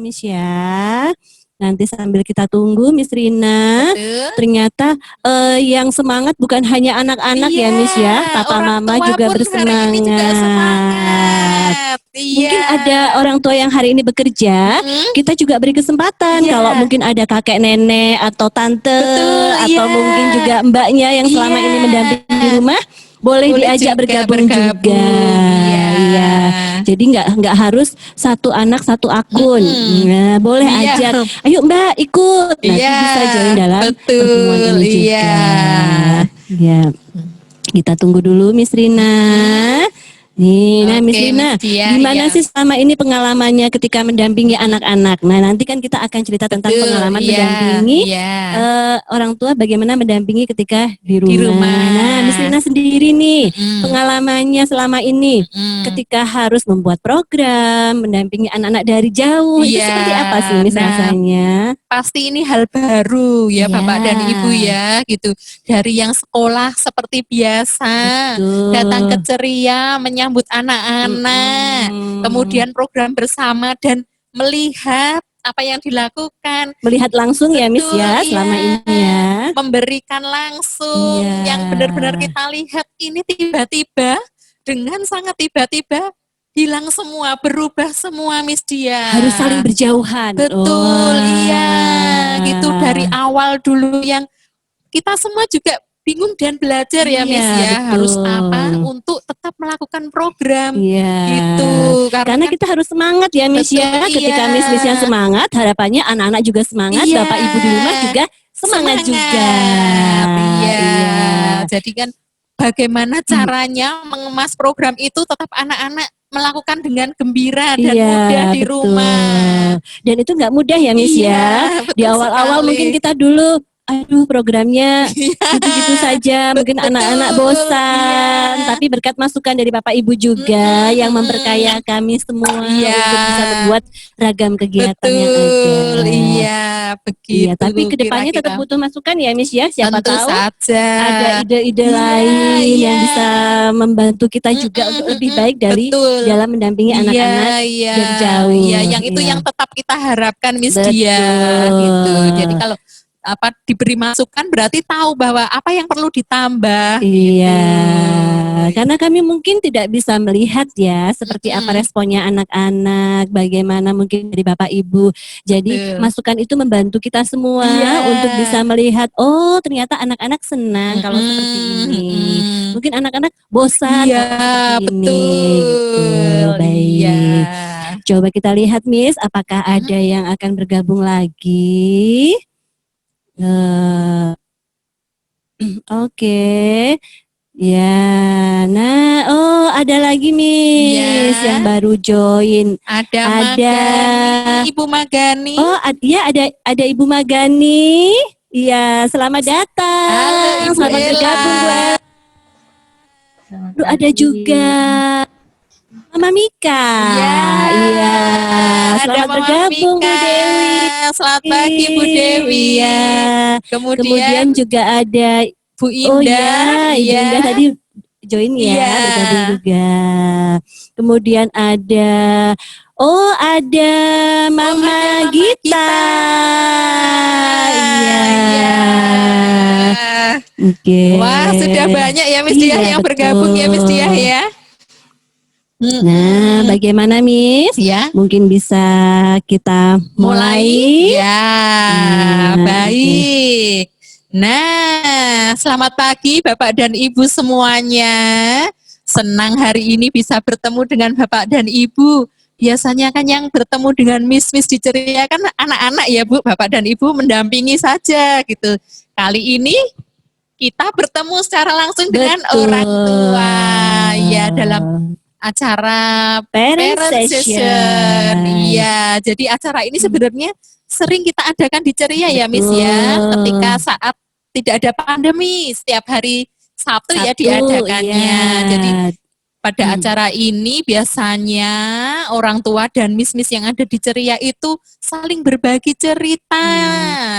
Miss ya. Nanti sambil kita tunggu Miss Rina, Betul. ternyata yang semangat bukan hanya anak-anak ya Miss ya, papa mama juga bersemangat. Mungkin ada orang tua yang hari ini bekerja, kita juga beri kesempatan kalau mungkin ada kakek nenek atau tante atau mungkin juga mbaknya yang selama ini mendampingi di rumah, boleh diajak bergabung juga. Iya. Jadi nggak harus satu anak satu akun. Nah, boleh ajak. Ayo Mbak ikut. Nanti bisa join dalam pertemuan ini juga. Ya. Kita tunggu dulu Miss Rina. Nih, nah Miss Rina, gimana sih selama ini pengalamannya ketika mendampingi anak-anak? Nah, nanti kan kita akan cerita tentang pengalaman mendampingi orang tua, bagaimana mendampingi ketika di rumah. Nah, Miss Rina sendiri nih, pengalamannya selama ini ketika harus membuat program, mendampingi anak-anak dari jauh, itu seperti apa sih Miss rasanya? Pasti ini hal baru ya Bapak dan Ibu ya, gitu. Dari yang sekolah seperti biasa, datang ke ceria, menyambut anak-anak, kemudian program bersama dan melihat apa yang dilakukan. Melihat langsung ya Miss ya, selama ini ya. Memberikan langsung, yang benar-benar kita lihat ini tiba-tiba, dengan sangat tiba-tiba, hilang semua, berubah semua Miss Dia. Harus saling berjauhan. Betul, gitu dari awal dulu yang kita semua juga bingung dan belajar ya Miss ya, harus apa untuk tetap melakukan program gitu. Karena kita harus semangat ya Miss ya, ketika Miss-Missnya semangat, harapannya anak-anak juga semangat, Bapak Ibu di rumah juga semangat juga. Jadi kan bagaimana caranya mengemas program itu tetap anak-anak melakukan dengan gembira dan mudah di rumah. Dan itu nggak mudah ya Miss ya. Di awal-awal mungkin kita dulu, aduh programnya gitu-gitu saja, mungkin anak-anak bosan. Tapi berkat masukan dari Bapak Ibu juga yang memperkaya kami semua untuk bisa membuat ragam kegiatan yang ada. Begitu. Tapi kedepannya tetap butuh masukan ya Miss ya. Siapa tahu ada ide-ide lain yang bisa membantu kita juga untuk lebih baik dalam mendampingi anak-anak dari jauh. Yang itu yang tetap kita harapkan Miss Dia gitu. Jadi kalau diberi masukan berarti tahu bahwa apa yang perlu ditambah. Karena kami mungkin tidak bisa melihat ya seperti apa responnya anak-anak, bagaimana mungkin dari Bapak Ibu. Jadi masukan itu membantu kita semua untuk bisa melihat, oh ternyata anak-anak senang kalau seperti ini. Mungkin anak-anak bosan seperti ini. Gitu. Baik. Coba kita lihat Miss, apakah ada yang akan bergabung lagi? Oke. Ya, nah, ada lagi Miss yang baru join. Ada Ibu Magani. Oh, ada Ibu Magani. Iya, selamat datang. Selamat bergabung, Bu. Ada juga Mama Mika. Iya. Selamat bergabung Bu Dewi. Selamat pagi Bu Dewi. Kemudian juga ada Bu Indah. Ibu Indah tadi join ya, bergabung juga. Kemudian ada Mama Gita. Wah, sudah banyak ya Miss Dia yang bergabung ya Miss Dia ya. Nah, bagaimana Miss? Mungkin bisa kita mulai? Baik. Nah, selamat pagi Bapak dan Ibu semuanya. Senang hari ini bisa bertemu dengan Bapak dan Ibu. Biasanya kan yang bertemu dengan Miss-Miss di ceria kan anak-anak ya Bu, Bapak dan Ibu mendampingi saja gitu. Kali ini kita bertemu secara langsung dengan orang tua ya dalam acara parent session. Iya, jadi acara ini sebenarnya sering kita adakan di ceria ya Miss ya, ketika saat tidak ada pandemi, setiap hari Sabtu ya diadakannya. Jadi pada acara ini biasanya orang tua dan miss-miss yang ada di ceria itu saling berbagi cerita.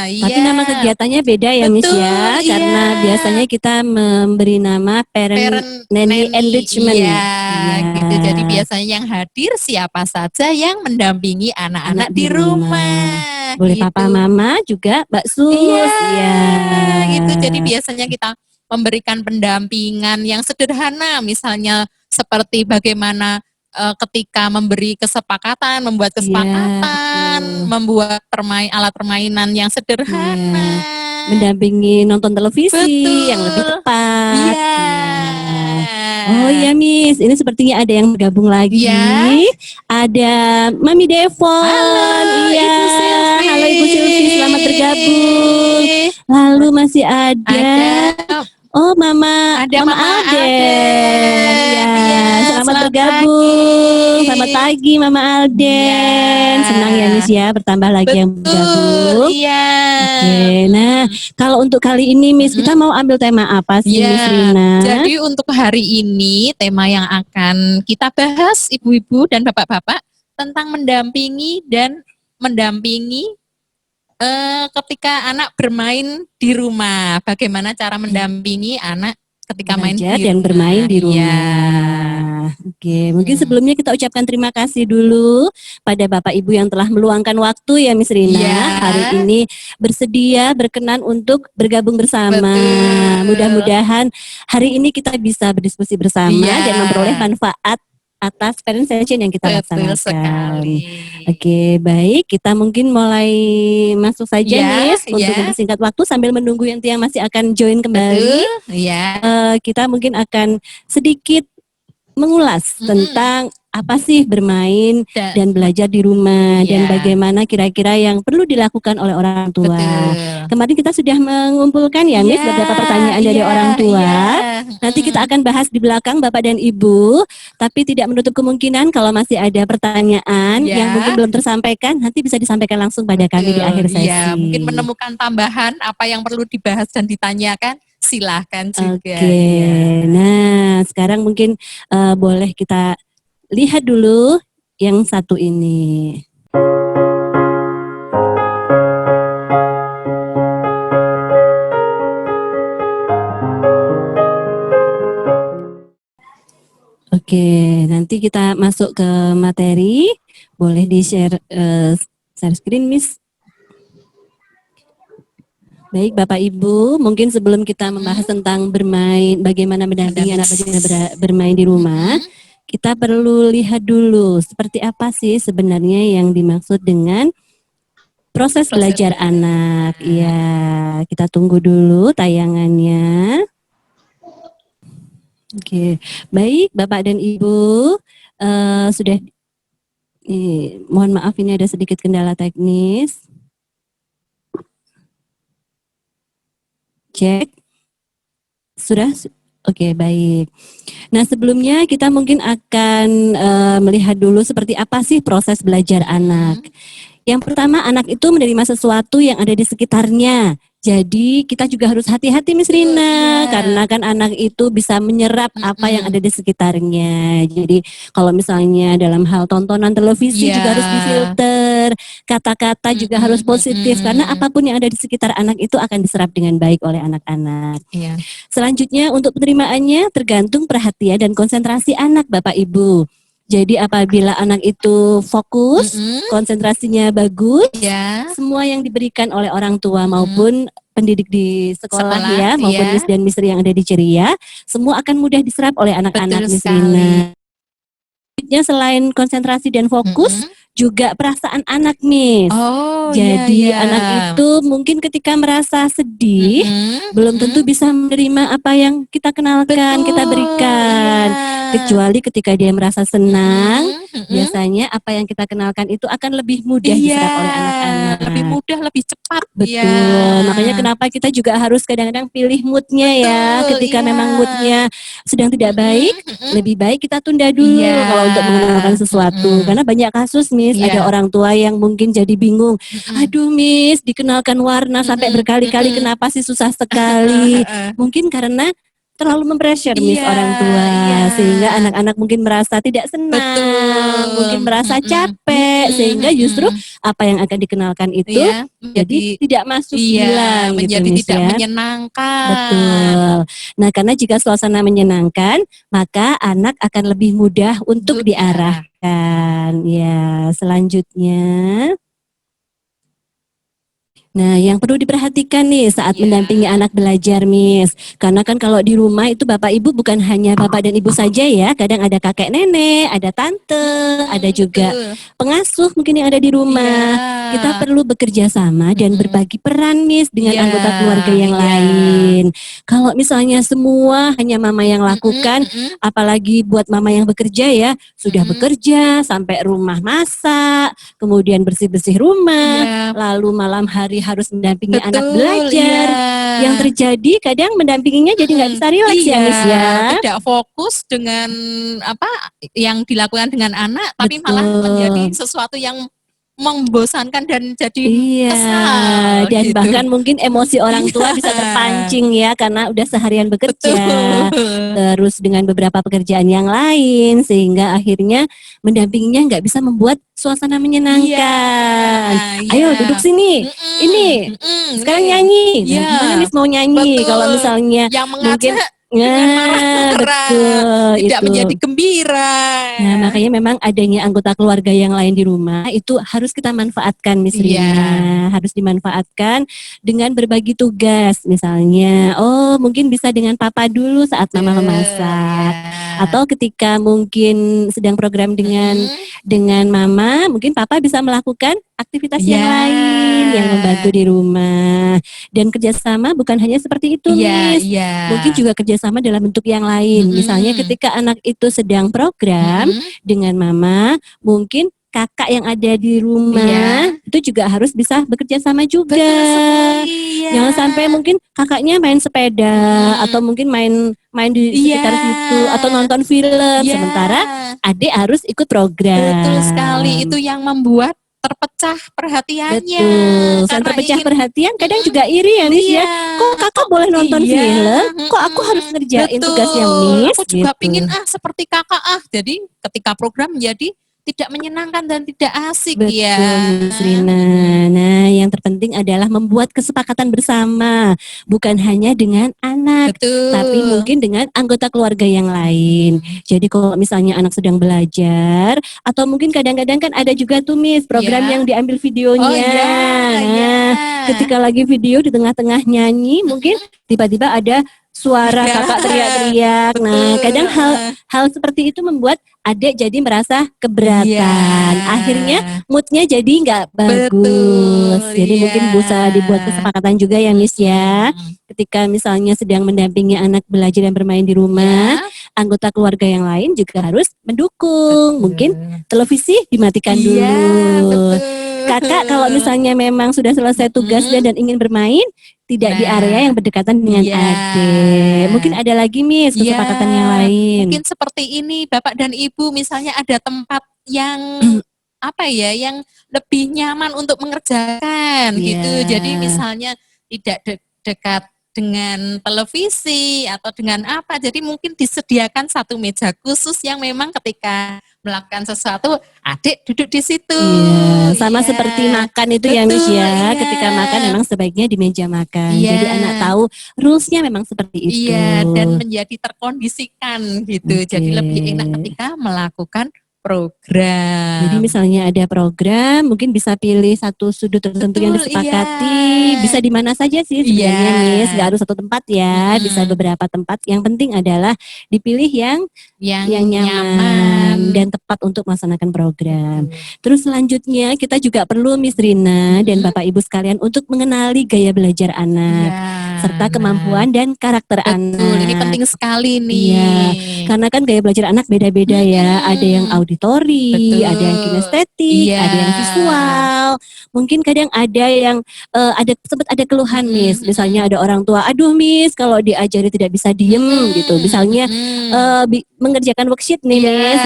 Tapi nama kegiatannya beda ya Miss Betul, ya, iya. karena biasanya kita memberi nama Parent Nanny Enrichment. Iya, gitu. Jadi biasanya yang hadir siapa saja yang mendampingi anak-anak di rumah. Boleh gitu. papa mama juga Mbak Sus. Iya, gitu. Jadi biasanya kita memberikan pendampingan yang sederhana, misalnya seperti bagaimana ketika memberi kesepakatan, membuat kesepakatan, membuat alat permainan yang sederhana, mendampingi nonton televisi yang lebih tepat. Iya. Oh iya Miss, ini sepertinya ada yang bergabung lagi. Ya. Ada Mami Devon. Halo, iya. Ibu Silvi. Halo Ibu Silvi, selamat bergabung. Lalu masih ada oh Mama Alden. Ya, selamat bergabung. Selamat pagi Mama Alden. Senang ya Miss ya, bertambah lagi yang bergabung. Iya. Oke, nah kalau untuk kali ini Miss, kita mau ambil tema apa sih Miss Rina? Jadi untuk hari ini tema yang akan kita bahas ibu-ibu dan bapak-bapak tentang mendampingi ketika anak bermain di rumah. Bagaimana cara mendampingi anak ketika main di rumah dan bermain di rumah. Oke, mungkin sebelumnya kita ucapkan terima kasih dulu pada Bapak Ibu yang telah meluangkan waktu ya Miss Rina. Hari ini bersedia berkenan untuk bergabung bersama. Mudah-mudahan hari ini kita bisa berdiskusi bersama dan memperoleh manfaat atas parent session yang kita laksanakan. Oke, baik. Kita mungkin mulai masuk saja Miss untuk mempersingkat waktu sambil menunggu yang masih akan join kembali. Kita mungkin akan sedikit mengulas tentang apa sih bermain dan belajar di rumah dan bagaimana kira-kira yang perlu dilakukan oleh orang tua. Kemarin kita sudah mengumpulkan ya Miss beberapa pertanyaan dari orang tua. Nanti kita akan bahas di belakang Bapak dan Ibu, tapi tidak menutup kemungkinan kalau masih ada pertanyaan yang mungkin belum tersampaikan, nanti bisa disampaikan langsung pada kami di akhir sesi. Mungkin menemukan tambahan apa yang perlu dibahas dan ditanyakan, silahkan juga. Nah sekarang mungkin boleh kita lihat dulu yang satu ini. Oke, nanti kita masuk ke materi. Boleh di-share share screen, Miss. Baik, Bapak Ibu, mungkin sebelum kita membahas tentang bermain, bagaimana mendampingi anak bermain di rumah, kita perlu lihat dulu seperti apa sih sebenarnya yang dimaksud dengan proses belajar anak. Iya, kita tunggu dulu tayangannya. Oke, baik Bapak dan Ibu, sudah, mohon maaf ini ada sedikit kendala teknis. Cek, sudah? Oke, baik. Nah, sebelumnya kita mungkin akan melihat dulu seperti apa sih proses belajar anak. Yang pertama, anak itu menerima sesuatu yang ada di sekitarnya. Jadi kita juga harus hati-hati Miss Rina, karena kan anak itu bisa menyerap apa yang ada di sekitarnya. Jadi kalau misalnya dalam hal tontonan televisi juga harus difilter, kata-kata juga harus positif, karena apapun yang ada di sekitar anak itu akan diserap dengan baik oleh anak-anak. Selanjutnya untuk penerimaannya tergantung perhatian dan konsentrasi anak Bapak Ibu. Jadi apabila anak itu fokus, konsentrasinya bagus, semua yang diberikan oleh orang tua maupun pendidik di sekolah ya, maupun Miss dan Miss yang ada di ceria, semua akan mudah diserap oleh anak-anak Miss Rina. Selain konsentrasi dan fokus, juga perasaan anak Miss. Jadi anak itu mungkin ketika merasa sedih, belum tentu bisa menerima apa yang kita kenalkan, kita berikan. Kecuali ketika dia merasa senang, biasanya apa yang kita kenalkan itu akan lebih mudah diserap oleh anak-anak. Lebih mudah, lebih cepat. Betul. Makanya kenapa kita juga harus kadang-kadang pilih moodnya ya. Ketika memang moodnya sedang tidak baik, lebih baik kita tunda dulu kalau untuk mengenalkan sesuatu. Karena banyak kasus Miss, ada orang tua yang mungkin jadi bingung. Aduh Miss, dikenalkan warna sampai berkali-kali, kenapa sih susah sekali? Mungkin karena terlalu mempressure Miss Iya, orang tua, iya. sehingga anak-anak mungkin merasa tidak senang, Betul. mungkin merasa Mm-mm, capek, sehingga justru mm-mm. apa yang akan dikenalkan itu Iya, jadi tidak masuk hilang gitu menjadi Miss tidak ya. menyenangkan. Betul. Nah, karena jika suasana menyenangkan, maka anak akan lebih mudah untuk diarahkan. Ya, selanjutnya. Nah, yang perlu diperhatikan nih saat mendampingi anak belajar, Miss. Karena kan kalau di rumah itu Bapak Ibu bukan hanya Bapak dan Ibu saja ya. Kadang ada kakek nenek, ada tante, ada juga pengasuh mungkin yang ada di rumah. Kita perlu bekerja sama dan berbagi peran, Miss, dengan anggota keluarga yang lain. Kalau misalnya semua hanya mama yang lakukan, apalagi buat mama yang bekerja ya, sudah bekerja sampai rumah masak, kemudian bersih-bersih rumah, lalu malam hari harus mendampingi anak belajar. Yang terjadi kadang mendampinginya jadi nggak bisa rileks ya Miss ya. Tidak fokus dengan apa yang dilakukan dengan anak, tapi malah menjadi sesuatu yang membosankan dan jadi kesal. Dan gitu. bahkan mungkin emosi orang tua bisa terpancing ya karena udah seharian bekerja. Terus dengan beberapa pekerjaan yang lain sehingga akhirnya mendampinginya nggak bisa membuat suasana menyenangkan. Ayo duduk sini. Ini sekarang nyanyi. Nah, gimana Miss mau nyanyi kalau misalnya yang mungkin dengan marah-marah, betul, tidak itu menjadi gembira. Nah, makanya memang adanya anggota keluarga yang lain di rumah itu harus kita manfaatkan, Miss Rina. Harus dimanfaatkan dengan berbagi tugas. Misalnya, mungkin bisa dengan papa dulu saat mama memasak. Atau ketika mungkin sedang program dengan mama, mungkin papa bisa melakukan aktivitas yang lain yang membantu di rumah. Dan kerjasama bukan hanya seperti itu, Miss. Mungkin juga kerjasama dalam bentuk yang lain. Misalnya ketika anak itu sedang program dengan mama, mungkin kakak yang ada di rumah itu juga harus bisa bekerja sama juga. Jangan sampai mungkin kakaknya main sepeda atau mungkin main di sekitar situ atau nonton film, sementara adik harus ikut program. Betul sekali, itu yang membuat terpecah perhatiannya. Betul. Selain terpecah perhatian, kadang juga iri ya Miss ya. Kok kakak boleh nonton film? Kok aku harus ngerjain tugasnya Miss? Aku juga pingin seperti kakak Jadi ketika program menjadi tidak menyenangkan dan tidak asik. Betul, Miss Rina. Nah, yang terpenting adalah membuat kesepakatan bersama, bukan hanya dengan anak, tapi mungkin dengan anggota keluarga yang lain. Jadi kalau misalnya anak sedang belajar, atau mungkin kadang-kadang kan ada juga tuh Miss program yang diambil videonya. Nah, ketika lagi video di tengah-tengah nyanyi, mungkin tiba-tiba ada suara kakak teriak-teriak. Nah, kadang hal seperti itu membuat adik jadi merasa keberatan. Akhirnya moodnya jadi nggak bagus. Jadi mungkin bisa dibuat kesepakatan juga ya Miss ya. Ketika misalnya sedang mendampingi anak belajar dan bermain di rumah, anggota keluarga yang lain juga harus mendukung. Mungkin televisi dimatikan dulu. Kakak kalau misalnya memang sudah selesai tugasnya dan ingin bermain, tidak di area yang berdekatan dengan adik. Mungkin ada lagi Miss kesepakatan yang lain. Mungkin seperti ini Bapak dan Ibu, misalnya ada tempat yang yang lebih nyaman untuk mengerjakan gitu. Jadi misalnya tidak dekat dengan televisi atau dengan apa. Jadi mungkin disediakan satu meja khusus yang memang ketika melakukan sesuatu, adik duduk di situ. Sama seperti makan itu ya Miss ya. Ketika makan memang sebaiknya di meja makan. Jadi anak tahu rules-nya memang seperti itu. Dan menjadi terkondisikan gitu. Jadi lebih enak ketika melakukan program. Jadi misalnya ada program, mungkin bisa pilih satu sudut tertentu yang disepakati. Bisa di mana saja sih sebenarnya Miss, nggak harus satu tempat ya, bisa beberapa tempat. Yang penting adalah dipilih yang nyaman dan tepat untuk melaksanakan program. Terus selanjutnya kita juga perlu Miss Rina dan Bapak Ibu sekalian untuk mengenali gaya belajar anak, serta kemampuan dan karakter anak. Ini penting sekali nih. Karena kan gaya belajar anak beda-beda ya. Ada yang auditori, ada yang kinestetik, ada yang visual. Mungkin kadang ada yang sempat ada keluhan Miss. Misalnya ada orang tua, aduh Miss kalau diajari tidak bisa diem gitu. Misalnya mengerjakan worksheet nih Miss,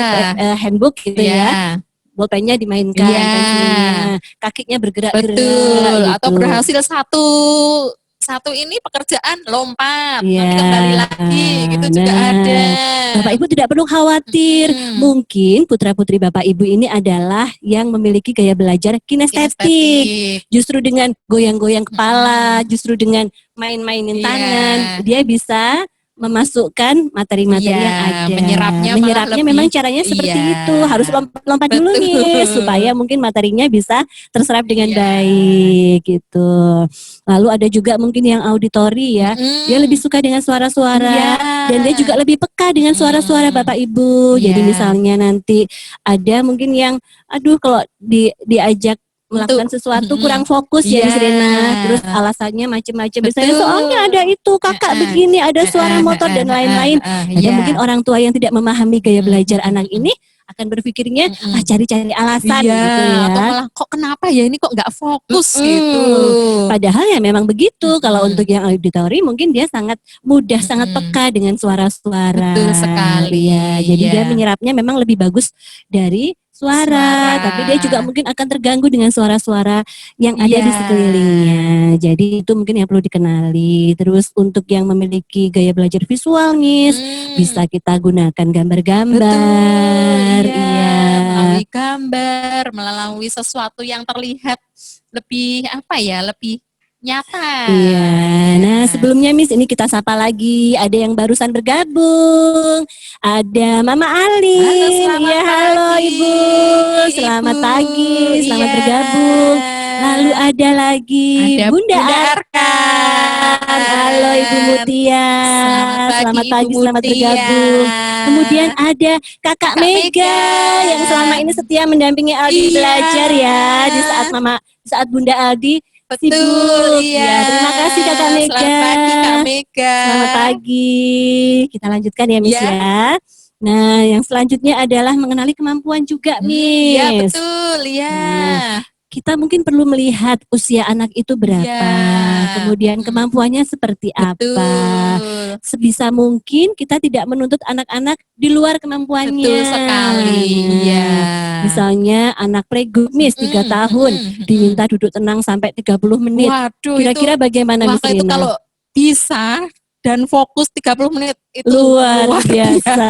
handbook gitu ya. Bolpennya dimainkan, pensilnya, kakinya bergerak-gerak. Betul, atau berhasil satu satu ini pekerjaan lompat, nanti Iya. kembali lagi, gitu juga Nah, ada. Bapak Ibu tidak perlu khawatir. Mungkin putra-putri Bapak Ibu ini adalah yang memiliki gaya belajar kinestetik. Kinestetik. Justru dengan goyang-goyang kepala, justru dengan main-mainin Iya. tangan, dia bisa memasukkan materi-materi Iya, yang ada. menyerapnya malah memang lebih, caranya seperti iya. itu. Harus lompat-lompat dulu nih Betul. supaya mungkin materinya bisa terserap dengan Iya. baik gitu. Lalu ada juga mungkin yang auditori ya. Dia lebih suka dengan suara-suara Iya. dan dia juga lebih peka dengan suara-suara Bapak Ibu. Jadi Iya. misalnya nanti ada mungkin yang aduh kalau diajak melakukan sesuatu kurang fokus ya Miss Rina, terus alasannya macam-macam. Misalnya soalnya ada itu kakak begini, ada suara motor dan lain-lain. Ada mungkin orang tua yang tidak memahami gaya belajar anak ini akan berpikirnya cari-cari alasan Iya, gitu ya. atau malah kok kenapa ya ini kok nggak fokus gitu. Padahal ya memang begitu. Kalau untuk yang auditori mungkin dia sangat mudah, sangat peka dengan suara-suara. Betul sekali. Ya, jadi dia Iya. menyerapnya memang lebih bagus dari suara, tapi dia juga mungkin akan terganggu dengan suara-suara yang ada di sekelilingnya. Jadi itu mungkin yang perlu dikenali. Terus untuk yang memiliki gaya belajar visual nih, bisa kita gunakan gambar-gambar. Iya, melalui gambar, melalui sesuatu yang terlihat lebih apa ya, lebih nyata. Iya. Nah, sebelumnya Miss ini kita sapa lagi. Ada yang barusan bergabung. Ada Mama Alin. Halo, selamat Iya, halo pagi, Ibu. Selamat Ibu. pagi. Selamat Iya. bergabung. Lalu ada lagi Ada Bunda Bunda Arkan. Halo Ibu Mutia. Selamat pagi, Ibu selamat Mutia. bergabung. Kemudian ada Kakak Mega yang selama ini setia mendampingi Aldi Iya. belajar ya di saat Bunda Aldi Betul, sibuk. iya. Ya, terima kasih Kakak Mega. Selamat pagi Kak Mega. Selamat pagi. Kita lanjutkan ya Miss Ya. ya. Nah, yang selanjutnya adalah mengenali kemampuan juga Miss. Iya betul, ya. Kita mungkin perlu melihat usia anak itu berapa, Iya. kemudian kemampuannya seperti apa. Betul. Sebisa mungkin kita tidak menuntut anak-anak di luar kemampuannya. Betul sekali, iya. Misalnya anak playgroup Miss 3 tahun diminta duduk tenang sampai 30 menit. Waduh, Kira-kira bagaimana Miss itu Rina? kalau bisa dan fokus 30 menit itu luar biasa.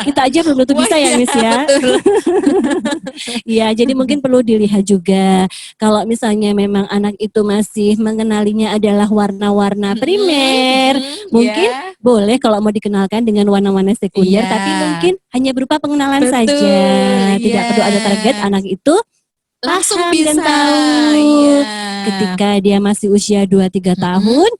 Kita aja belum tentu Wah, bisa ya iya, Miss ya. betul. Iya, jadi mungkin perlu dilihat juga kalau misalnya memang anak itu masih mengenalinya adalah warna-warna primer, mungkin ya. boleh kalau mau dikenalkan dengan warna-warna sekunder, Iya. tapi mungkin hanya berupa pengenalan Betul, saja. Tidak iya. perlu ada target, anak itu Langsung paham bisa. dan tahu. Iya. Ketika dia masih usia 2-3 tahun,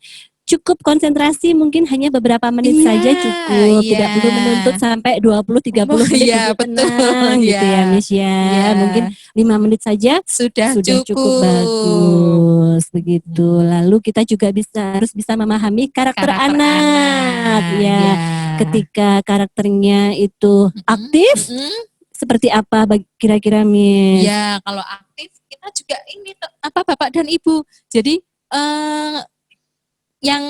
cukup konsentrasi mungkin hanya beberapa menit Iya, saja cukup. Tidak iya. perlu menuntut sampai 20-30 menit Iya, duduk betul, tenang gitu iya. ya Miss ya. Iya. Mungkin 5 menit saja Sudah cukup bagus begitu. Lalu kita juga harus bisa memahami karakter anak ya. Iya. Ketika karakternya itu aktif, seperti apa kira-kira Miss? Ya, kalau aktif kita juga ini apa Bapak dan Ibu. Jadi yang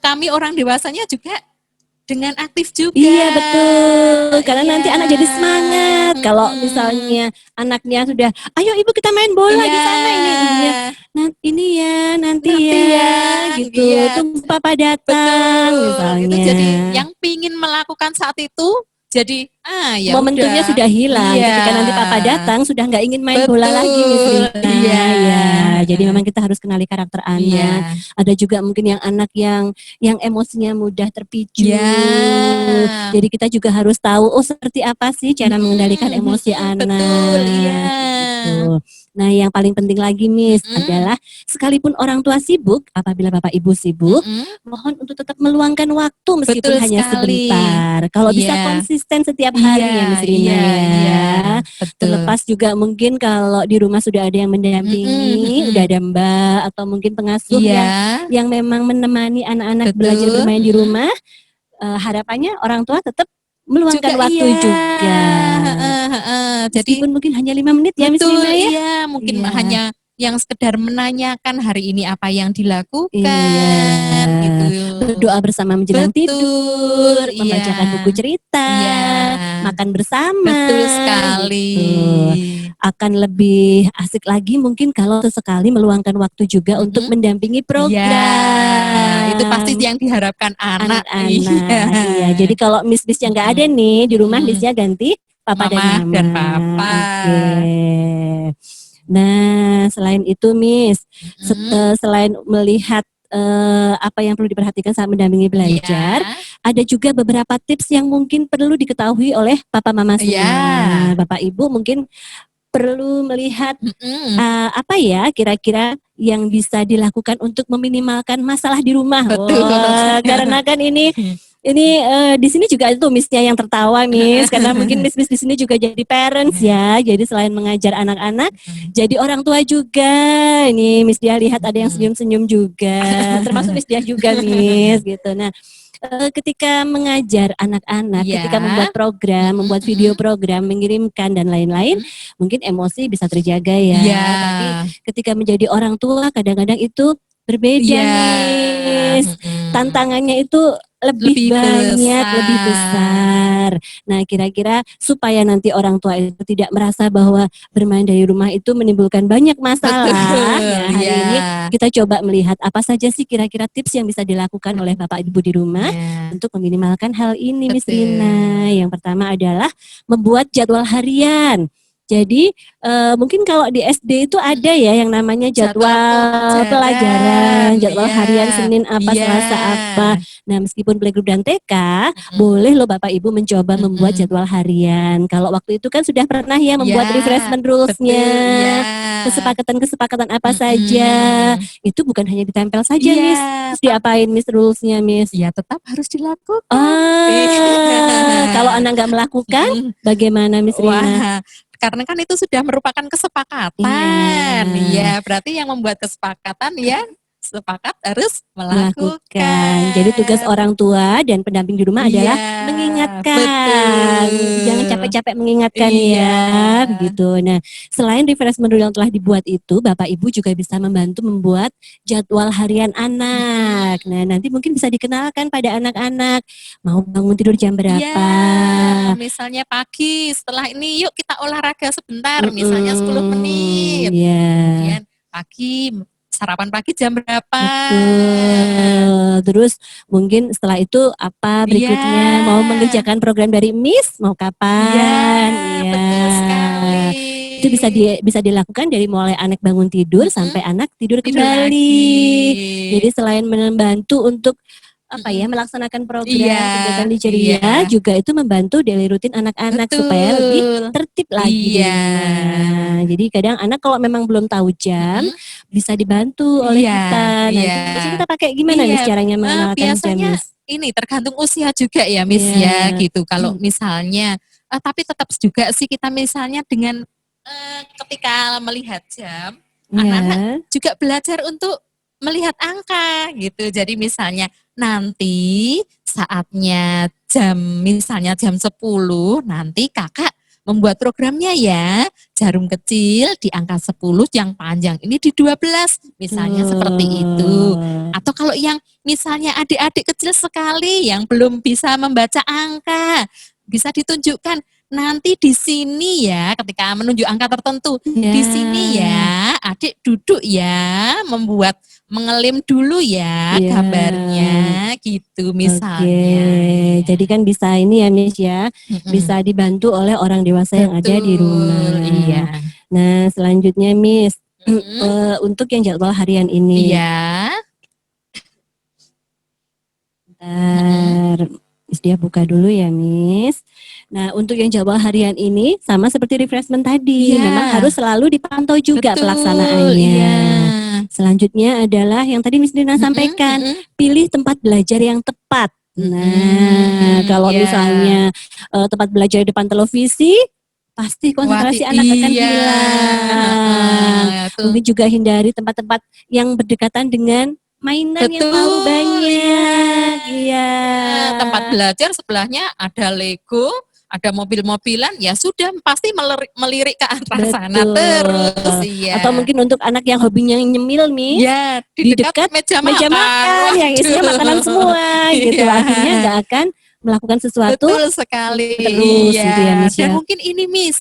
kami orang dewasanya juga dengan aktif juga. Iya betul, karena Iya. nanti anak jadi semangat. Kalau misalnya anaknya sudah, ayo ibu kita main bola di sana ini ya, nanti ya, gitu. Iya. Tunggu papa datang misalnya. Itu jadi yang pingin melakukan saat itu jadi ya momentumnya udah. sudah hilang. Iya. Ketika nanti papa datang sudah nggak ingin main bola lagi Miss Rina. Iya. Ya, jadi memang kita harus kenali karakter anak. Iya. Ada juga mungkin yang anak yang emosinya mudah terpicu. Iya. Jadi kita juga harus tahu seperti apa sih cara mengendalikan emosi anak. Betul, iya. Gitu. Nah, yang paling penting lagi Miss adalah sekalipun orang tua sibuk, apabila Bapak Ibu sibuk, mohon untuk tetap meluangkan waktu meskipun Betul hanya sekali. sebentar. Kalau bisa Iya. konsisten setiap hari ya Miss Rina ya. Betul. Terlepas juga mungkin kalau di rumah sudah ada yang mendampingi, udah ada mbak atau mungkin pengasuh yang memang menemani anak-anak belajar bermain di rumah, harapannya orang tua tetap meluangkan waktu juga. Jadi meskipun mungkin hanya 5 menit ya Miss betul, Rina ya. iya, mungkin Iya. hanya yang sekedar menanyakan hari ini apa yang dilakukan, Iya. gitu. Berdoa bersama menjelang Betul, tidur, iya. membacakan buku cerita, Iya. makan bersama. Betul sekali. gitu. akan lebih asik lagi mungkin kalau sesekali meluangkan waktu juga untuk mendampingi program. Ya, itu pasti yang diharapkan anak. Anak-anak. Iya, jadi kalau miss-miss yang nggak ada nih di rumah, missnya ganti papa dan Mama mama. dan papa. Oke. Nah, selain itu Miss, selain melihat apa yang perlu diperhatikan saat mendampingi belajar, ada juga beberapa tips yang mungkin perlu diketahui oleh papa mama semua. Bapak Ibu mungkin perlu melihat apa ya kira-kira yang bisa dilakukan untuk meminimalkan masalah di rumah. Betul. Wah, karena kan ini di sini juga itu Missnya yang tertawa Miss, karena mungkin Miss di sini juga jadi parents ya. Jadi selain mengajar anak-anak, jadi orang tua juga. Ini Miss Dia lihat ada yang senyum-senyum juga, termasuk Miss Dia juga Miss gitu. Nah, ketika mengajar anak-anak, ketika membuat program, membuat video program, mengirimkan dan lain-lain, mungkin emosi bisa terjaga ya. Tapi ketika menjadi orang tua, kadang-kadang itu berbeda Miss. Tantangannya itu lebih banyak, lebih besar. Nah, kira-kira supaya nanti orang tua itu tidak merasa bahwa bermain dari rumah itu menimbulkan banyak masalah. Ya, hari ini kita coba melihat apa saja sih kira-kira tips yang bisa dilakukan oleh Bapak Ibu di rumah untuk meminimalkan hal ini, Miss Rina. Yang pertama adalah membuat jadwal harian. Jadi mungkin kalau di SD itu ada ya yang namanya jadwal pelajaran, jadwal harian Senin apa, Selasa apa. Nah, meskipun playgroup dan TK, boleh loh Bapak Ibu mencoba membuat jadwal harian. Kalau waktu itu kan sudah pernah ya membuat refreshment rules-nya, kesepakatan-kesepakatan apa saja. Itu bukan hanya ditempel saja Miss. Terus diapain Miss rules-nya Miss? Ya tetap harus dilakukan. Kalau anak nggak melakukan, bagaimana Miss Rina? Karena kan itu sudah merupakan kesepakatan. Iya, berarti yang membuat kesepakatan ya sepakat harus melakukan. Jadi tugas orang tua dan pendamping di rumah adalah mengingatkan. Jangan capek-capek mengingatkan ya, begitu. Nah, selain refreshment rule yang telah dibuat itu, Bapak Ibu juga bisa membantu membuat jadwal harian anak. Nah, nanti mungkin bisa dikenalkan pada anak-anak. Mau bangun tidur jam berapa? Misalnya pagi, setelah ini yuk kita olahraga sebentar, misalnya 10 menit. Kemudian pagi sarapan pagi jam berapa? Betul. Terus mungkin setelah itu apa berikutnya? Mau mengerjakan program dari Miss? Mau kapan? Betul sekali. Itu bisa dilakukan dari mulai anak bangun tidur sampai anak tidur kembali. Jadi selain membantu untuk melaksanakan program kegiatan di ceria, juga itu membantu daily rutin anak-anak supaya lebih tertib lagi. Jadi kadang anak kalau memang belum tahu jam, bisa dibantu oleh kita. Nah, kita pakai gimana Miss caranya mengenalkan jam Miss? Ini tergantung usia juga ya Miss ya gitu. Kalau misalnya, tapi tetap juga sih kita misalnya dengan ketika melihat jam, anak-anak juga belajar untuk melihat angka gitu. Jadi misalnya nanti saatnya misalnya jam 10 nanti kakak membuat programnya ya. Jarum kecil di angka 10, yang panjang ini di 12 misalnya seperti itu. Atau kalau yang misalnya adik-adik kecil sekali yang belum bisa membaca angka, bisa ditunjukkan nanti di sini ya, ketika menunjuk angka tertentu, di sini ya, adik duduk ya, mengelim dulu ya gambarnya, gitu misalnya. Jadi kan bisa ini ya Miss ya, bisa dibantu oleh orang dewasa yang ada di rumah. Nah, selanjutnya Miss, untuk yang jadwal harian ini. Bentar, Miss dia buka dulu ya Miss. Nah, untuk yang jadwal harian ini sama seperti refreshment tadi, memang harus selalu dipantau juga pelaksanaannya. Selanjutnya adalah yang tadi Miss Dina sampaikan, pilih tempat belajar yang tepat. Nah, kalau misalnya tempat belajar di depan televisi, pasti konsentrasi anak akan hilang. Mungkin juga hindari tempat-tempat yang berdekatan dengan mainan yang terlalu banyak. Tempat belajar sebelahnya ada Lego, ada mobil-mobilan, ya sudah pasti melirik ke arah sana terus. Atau mungkin untuk anak yang hobinya nyemil Miss, di dekat meja makan yang isinya makanan semua gitu. Akhirnya nggak akan melakukan sesuatu betul sekali terus gitu ya Miss ya. Dan mungkin ini Miss,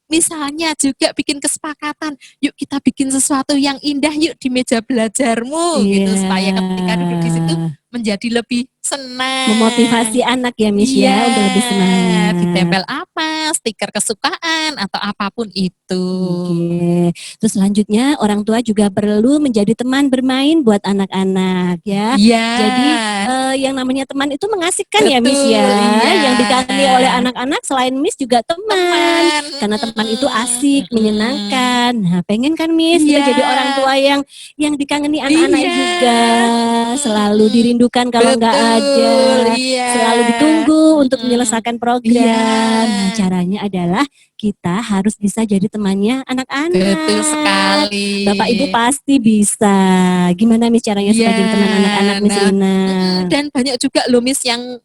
misalnya juga bikin kesepakatan, yuk kita bikin sesuatu yang indah yuk di meja belajarmu gitu, supaya ketika duduk di situ menjadi lebih senang. Memotivasi anak ya Miss ya untuk lebih semangat. Ditempel apa, stiker kesukaan atau apapun itu. Oke. Terus selanjutnya orang tua juga perlu menjadi teman bermain buat anak-anak ya. Jadi yang namanya teman itu mengasihkan ya Miss ya. Yang dikangenin oleh anak-anak selain Miss juga teman. Karena teman itu asik, menyenangkan. Nah, pengen kan Miss kita jadi orang tua yang dikangeni anak-anak juga. Selalu dirindukan kalau nggak ada. Selalu ditunggu untuk menyelesaikan program. Nah, caranya adalah kita harus bisa jadi temannya anak-anak. Betul sekali. Bapak Ibu pasti bisa. Gimana Miss caranya sebagai teman anak-anak Miss Rina? Dan banyak juga loh Miss yang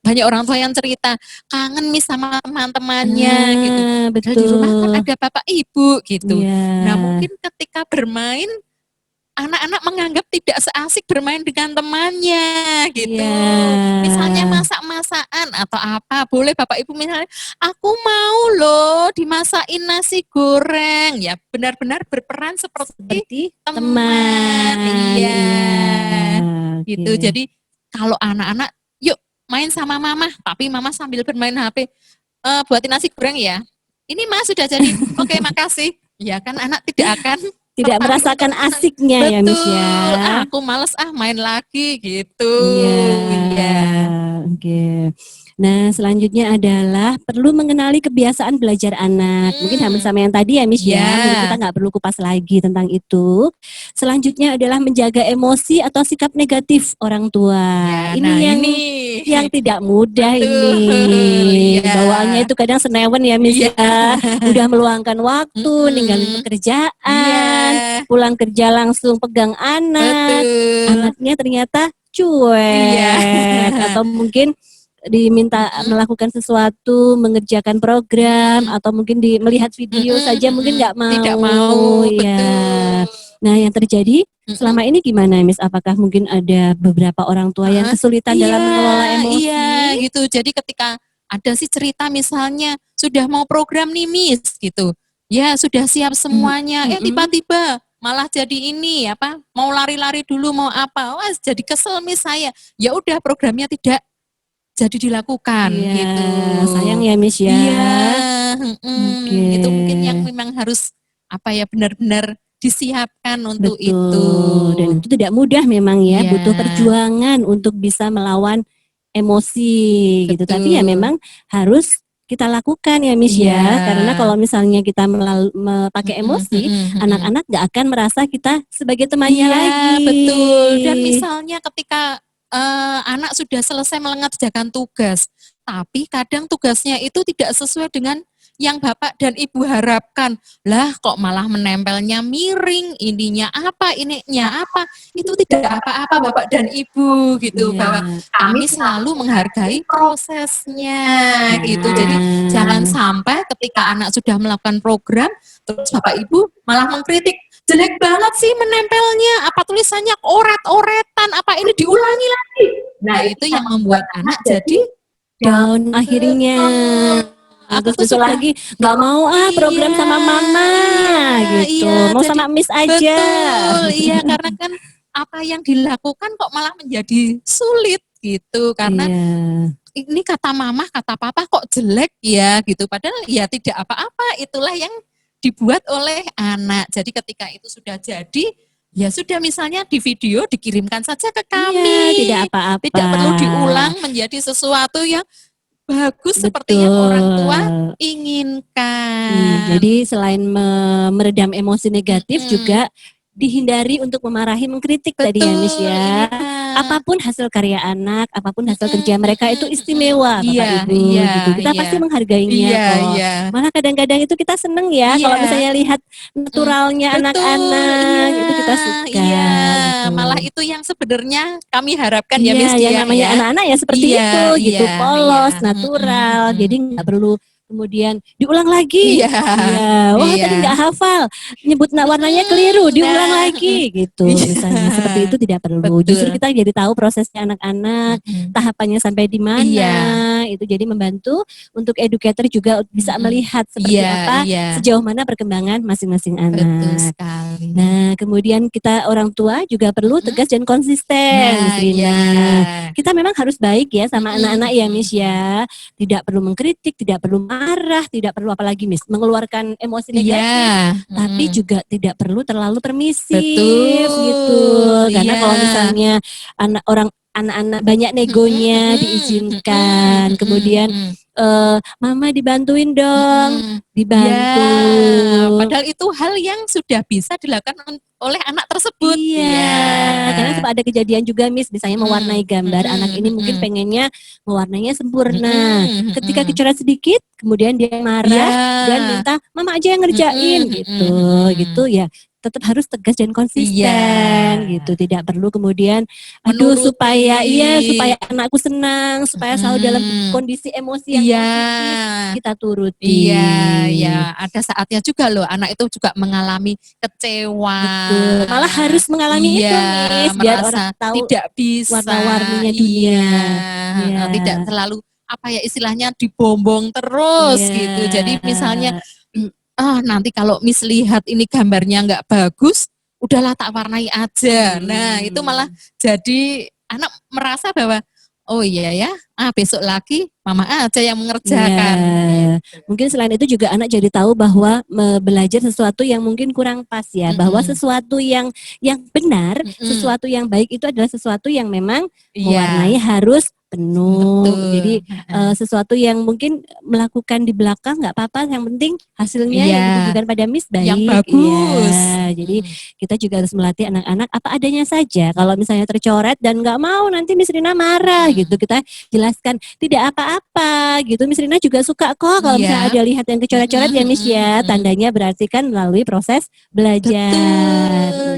banyak orang tua yang cerita kangen Miss sama teman-temannya gitu. Betul. Di rumah kan ada Bapak Ibu gitu. Nah mungkin ketika bermain anak-anak menganggap tidak seasik bermain dengan temannya gitu. Misalnya masak-masakan atau apa, boleh Bapak Ibu misalnya, aku mau loh dimasakin nasi goreng. Ya benar-benar berperan seperti teman. Iya. Gitu. Jadi kalau anak-anak, yuk main sama mama, tapi mama sambil bermain HP, buatin nasi goreng ya. Ini Mas sudah jadi. Oke, makasih. Ya kan anak tidak akan merasakan asiknya ya Miss ya. Aku males main lagi gitu. Iya. Oke. Nah selanjutnya adalah perlu mengenali kebiasaan belajar anak. Mungkin hampir sama yang tadi ya Miss ya. Mungkin kita nggak perlu kupas lagi tentang itu. Selanjutnya adalah menjaga emosi atau sikap negatif orang tua. Yang tidak mudah ini. Bawaannya itu kadang senewen ya Miss ya. Udah meluangkan waktu, ninggalin pekerjaan, pulang kerja langsung pegang anak. Anaknya ternyata cuek atau mungkin diminta melakukan sesuatu, mengerjakan program atau mungkin melihat video saja mungkin nggak mau. Tidak mau. Ya. Nah, yang terjadi selama ini gimana, Miss? Apakah mungkin ada beberapa orang tua yang kesulitan dalam mengelola emosi? Iya, gitu. Jadi ketika ada sih cerita misalnya sudah mau program nih, Miss, gitu. Ya, sudah siap semuanya. Tiba-tiba malah jadi ini apa? Mau lari-lari dulu, mau apa? Wah, jadi kesel Miss saya. Ya udah programnya tidak jadi dilakukan gitu. Sayang ya Miss ya. Iya. Itu mungkin yang memang harus apa ya benar-benar disiapkan untuk itu. Dan itu tidak mudah memang ya, butuh perjuangan untuk bisa melawan emosi gitu. Tapi ya memang harus kita lakukan ya Miss ya. Karena kalau misalnya kita pakai emosi, anak-anak gak akan merasa kita sebagai temannya lagi. Betul. Dan misalnya ketika anak sudah selesai mengerjakan tugas, tapi kadang tugasnya itu tidak sesuai dengan yang Bapak dan Ibu harapkan. Lah kok malah menempelnya miring, ininya apa, itu tidak apa-apa Bapak dan Ibu gitu. Bahwa kami selalu menghargai prosesnya gitu. Jadi jangan sampai ketika anak sudah melakukan program, terus Bapak Ibu malah mengkritik, jelek banget sih menempelnya, apa tulisannya oret-oretan, apa ini diulangi lagi. Nah itu yang membuat anak jadi down akhirnya. Terus besok lagi nggak mau program sama mama gitu, mau jadi, sama Miss aja. Betul, iya karena kan apa yang dilakukan kok malah menjadi sulit gitu, karena ini kata mama, kata papa kok jelek ya gitu, padahal ya tidak apa-apa, itulah yang dibuat oleh anak. Jadi ketika itu sudah jadi, ya sudah misalnya di video dikirimkan saja ke kami. Tidak apa-apa. Tidak perlu diulang menjadi sesuatu yang bagus seperti yang orang tua inginkan. Jadi selain meredam emosi negatif juga dihindari untuk memarahi, mengkritik tadi ya Miss ya. Apapun hasil karya anak, apapun hasil kerja mereka itu istimewa Bapak Ibu gitu. Kita pasti menghargainya kok. Malah kadang-kadang itu kita seneng ya kalau misalnya lihat naturalnya anak-anak itu kita suka. Gitu. Malah itu yang sebenarnya kami harapkan ya Miss. Yang namanya anak-anak ya seperti itu gitu, polos, natural. Jadi nggak perlu kemudian diulang lagi. Wah tadi nggak hafal, nyebut warnanya keliru, diulang lagi gitu. Misalnya seperti itu tidak perlu. Justru kita jadi tahu prosesnya anak-anak, tahapannya sampai di mana, itu. Jadi membantu untuk educator juga bisa melihat seperti apa, sejauh mana perkembangan masing-masing Betul anak. sekali. Nah, kemudian kita orang tua juga perlu tegas dan konsisten, Miss Rina. Kita memang harus baik ya sama anak-anak ya, Miss ya. Tidak perlu mengkritik, tidak perlu marah, tidak perlu apalagi Miss mengeluarkan emosi negatif, tapi juga tidak perlu terlalu permisif gitu. Karena kalau misalnya anak-anak banyak negonya diizinkan, kemudian mama dibantuin dong, dibantu. Padahal itu hal yang sudah bisa dilakukan oleh anak tersebut. Karena sempat ada kejadian juga Miss, misalnya mewarnai gambar, anak ini mungkin pengennya mewarnainya sempurna. Ketika kecoret sedikit, kemudian dia marah dan minta mama aja yang ngerjain gitu ya. Tetap harus tegas dan konsisten gitu. Tidak perlu kemudian supaya anakku senang, supaya selalu dalam kondisi emosi yang positif, kita turuti. Ada saatnya juga loh anak itu juga mengalami kecewa. Betul. Malah harus mengalami itu Miss, biar orang tahu tidak bisa warna-warninya dunia. Tidak terlalu istilahnya dibombong terus gitu. Jadi misalnya nanti kalau Miss lihat ini gambarnya nggak bagus, udahlah tak warnai aja. Nah itu malah jadi anak merasa bahwa oh iya ya, besok lagi mama aja yang mengerjakan. Mungkin selain itu juga anak jadi tahu bahwa belajar sesuatu yang mungkin kurang pas ya, bahwa sesuatu yang benar, sesuatu yang baik itu adalah sesuatu yang memang mewarnai harus penuh. Jadi sesuatu yang mungkin melakukan di belakang nggak apa-apa, yang penting hasilnya yang ditujukan pada Miss baik. Yang bagus. Jadi kita juga harus melatih anak-anak apa adanya saja. Kalau misalnya tercoret dan nggak mau, nanti Miss Rina marah gitu. Kita jelaskan tidak apa-apa gitu. Miss Rina juga suka kok kalau misalnya ada lihat yang kecoret-coret ya Miss ya. Tandanya berarti kan melalui proses belajar. Betul,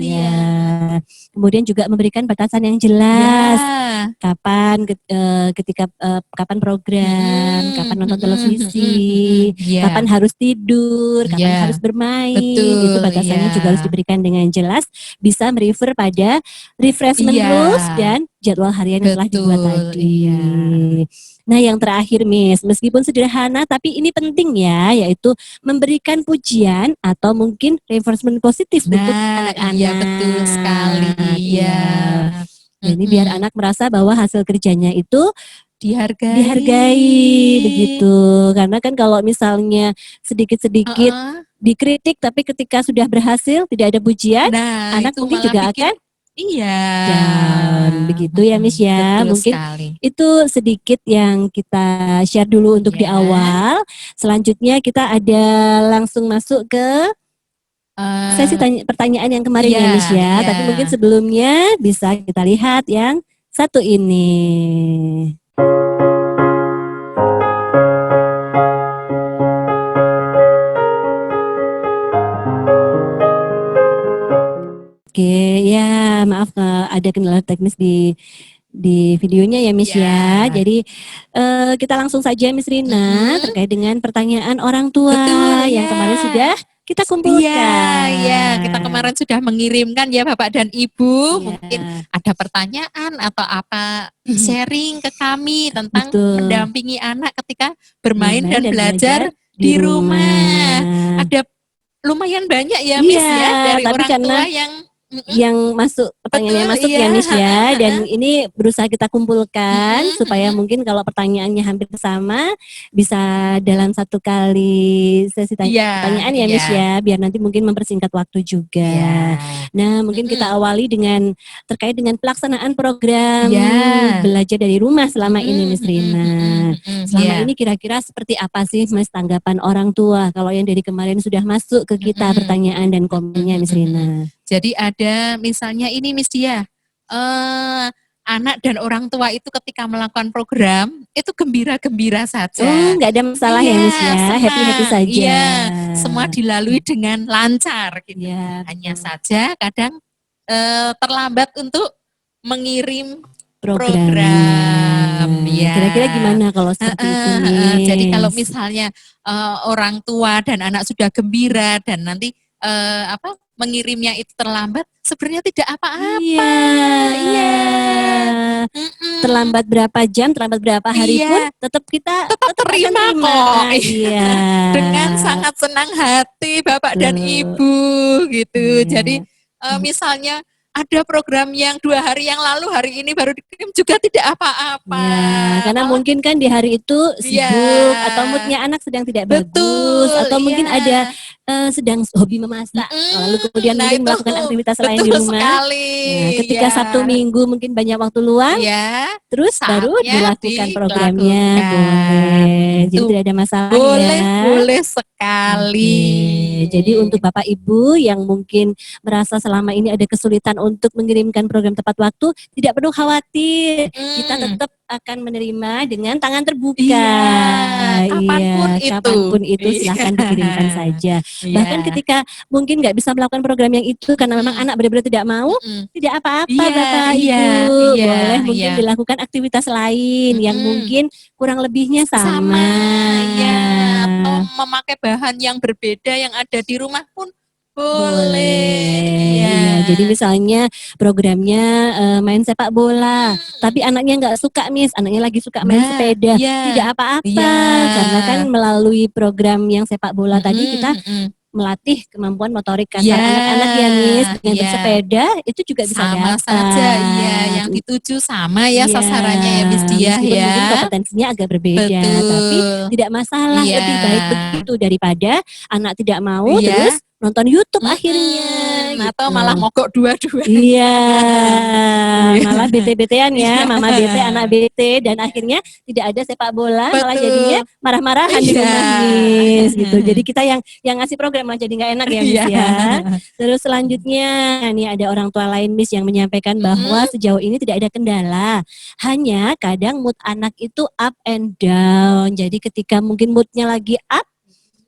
Kemudian juga memberikan batasan yang jelas. Kapan kapan program, kapan nonton televisi, kapan harus tidur, kapan harus bermain. Itu batasannya juga harus diberikan dengan jelas, bisa merefer pada refreshment rules dan jadwal harian yang telah dibuat tadi. Nah, yang terakhir Miss, meskipun sederhana tapi ini penting ya, yaitu memberikan pujian atau mungkin reinforcement positif untuk anak-anak. Iya, betul sekali. Jadi biar anak merasa bahwa hasil kerjanya itu dihargai begitu. Karena kan kalau misalnya sedikit-sedikit dikritik tapi ketika sudah berhasil tidak ada pujian, anak mungkin juga akan down. Begitu ya Miss ya. Betul mungkin sekali. Itu sedikit yang kita share dulu untuk di awal. Selanjutnya kita ada langsung masuk ke sesi pertanyaan yang kemarin ya Miss ya. Tapi mungkin sebelumnya bisa kita lihat yang satu ini. Oke, ya maaf ada kendala teknis di videonya ya Miss ya. Jadi kita langsung saja Miss Rina terkait dengan pertanyaan orang tua yang kemarin sudah kita kumpulkan. Kita kemarin sudah mengirimkan ya Bapak dan Ibu. Mungkin ada pertanyaan atau apa sharing ke kami tentang mendampingi anak ketika bermain dan belajar di rumah. Ada lumayan banyak ya Miss ya dari orang tua yang masuk, pertanyaannya masuk ya Miss ya, dan ini berusaha kita kumpulkan supaya mungkin kalau pertanyaannya hampir sama bisa dalam satu kali sesi pertanyaan ya Miss ya, biar nanti mungkin mempersingkat waktu juga. Nah mungkin kita awali dengan terkait dengan pelaksanaan program belajar dari rumah selama ini Miss Rina. Selama ini kira-kira seperti apa sih Mas tanggapan orang tua kalau yang dari kemarin sudah masuk ke kita pertanyaan dan komennya Miss Rina? Jadi ada misalnya ini Miss Dia, anak dan orang tua itu ketika melakukan program itu gembira-gembira saja. Oh, nggak ada masalah ya Miss ya, happy-happy saja. Semua dilalui dengan lancar gitu. Hanya saja kadang terlambat untuk mengirim program. Kira-kira gimana kalau seperti itu Miss? Jadi kalau misalnya orang tua dan anak sudah gembira dan nanti mengirimnya itu terlambat, sebenarnya tidak apa-apa. terlambat berapa jam, terlambat berapa hari Iya. pun tetap kita Tetap akan terima terima. kok. Iya. Dengan sangat senang hati Bapak dan Betul. Ibu gitu. Iya. Jadi misalnya ada program yang 2 hari yang lalu, hari ini baru dikirim juga tidak apa-apa. Ya, karena Malah mungkin kan di hari itu iya. sibuk atau moodnya anak sedang tidak bagus Betul, atau mungkin iya. ada sedang hobi memasak, lalu kemudian Nah mungkin itu melakukan aktivitas lain di betul rumah. sekali. Nah, ketika Ya. Sabtu Minggu mungkin banyak waktu luang, Ya, terus baru saatnya dilakukan programnya, dilakukan. boleh. Jadi Tuh, tidak ada masalah boleh, ya. boleh sekali. Oke. Jadi untuk Bapak Ibu yang mungkin merasa selama ini ada kesulitan untuk mengirimkan program tepat waktu, tidak perlu khawatir. Kita tetap akan menerima dengan tangan terbuka. Iya, kapanpun Iya, itu. kapanpun itu Iya. silahkan dikirimkan saja. Iya. Bahkan ketika mungkin nggak bisa melakukan program yang itu karena memang anak benar-benar tidak mau, tidak apa-apa Iya, Bapak iya, Ibu. iya, Boleh mungkin iya. dilakukan aktivitas lain yang mungkin kurang lebihnya sama. ya, atau memakai bahan yang berbeda yang ada di rumah pun boleh. Iya, jadi misalnya programnya main sepak bola, tapi anaknya nggak suka Miss, anaknya lagi suka main sepeda, tidak apa-apa, karena kan melalui program yang sepak bola tadi kita melatih kemampuan motorik kasar anak-anak ya Miss, dengan bersepeda itu juga bisa sama dapat. saja, iya, yang dituju sama ya sasarannya ya Miss Diah meskipun ya. mungkin kompetensinya agak berbeda, Betul. tapi tidak masalah, Iya. lebih baik begitu daripada anak tidak mau Iya. terus nonton YouTube akhirnya. Atau gitu. malah mogok dua-dua. Iya, malah bete-betean ya, mama bete, anak bete, dan akhirnya tidak ada sepak bola, malah jadinya marah-marahan di rumah Miss, gitu. Jadi kita yang ngasih program malah jadi nggak enak ya Miss ya. Terus selanjutnya, nih ada orang tua lain Miss yang menyampaikan bahwa sejauh ini tidak ada kendala, hanya kadang mood anak itu up and down. Jadi ketika mungkin moodnya lagi up,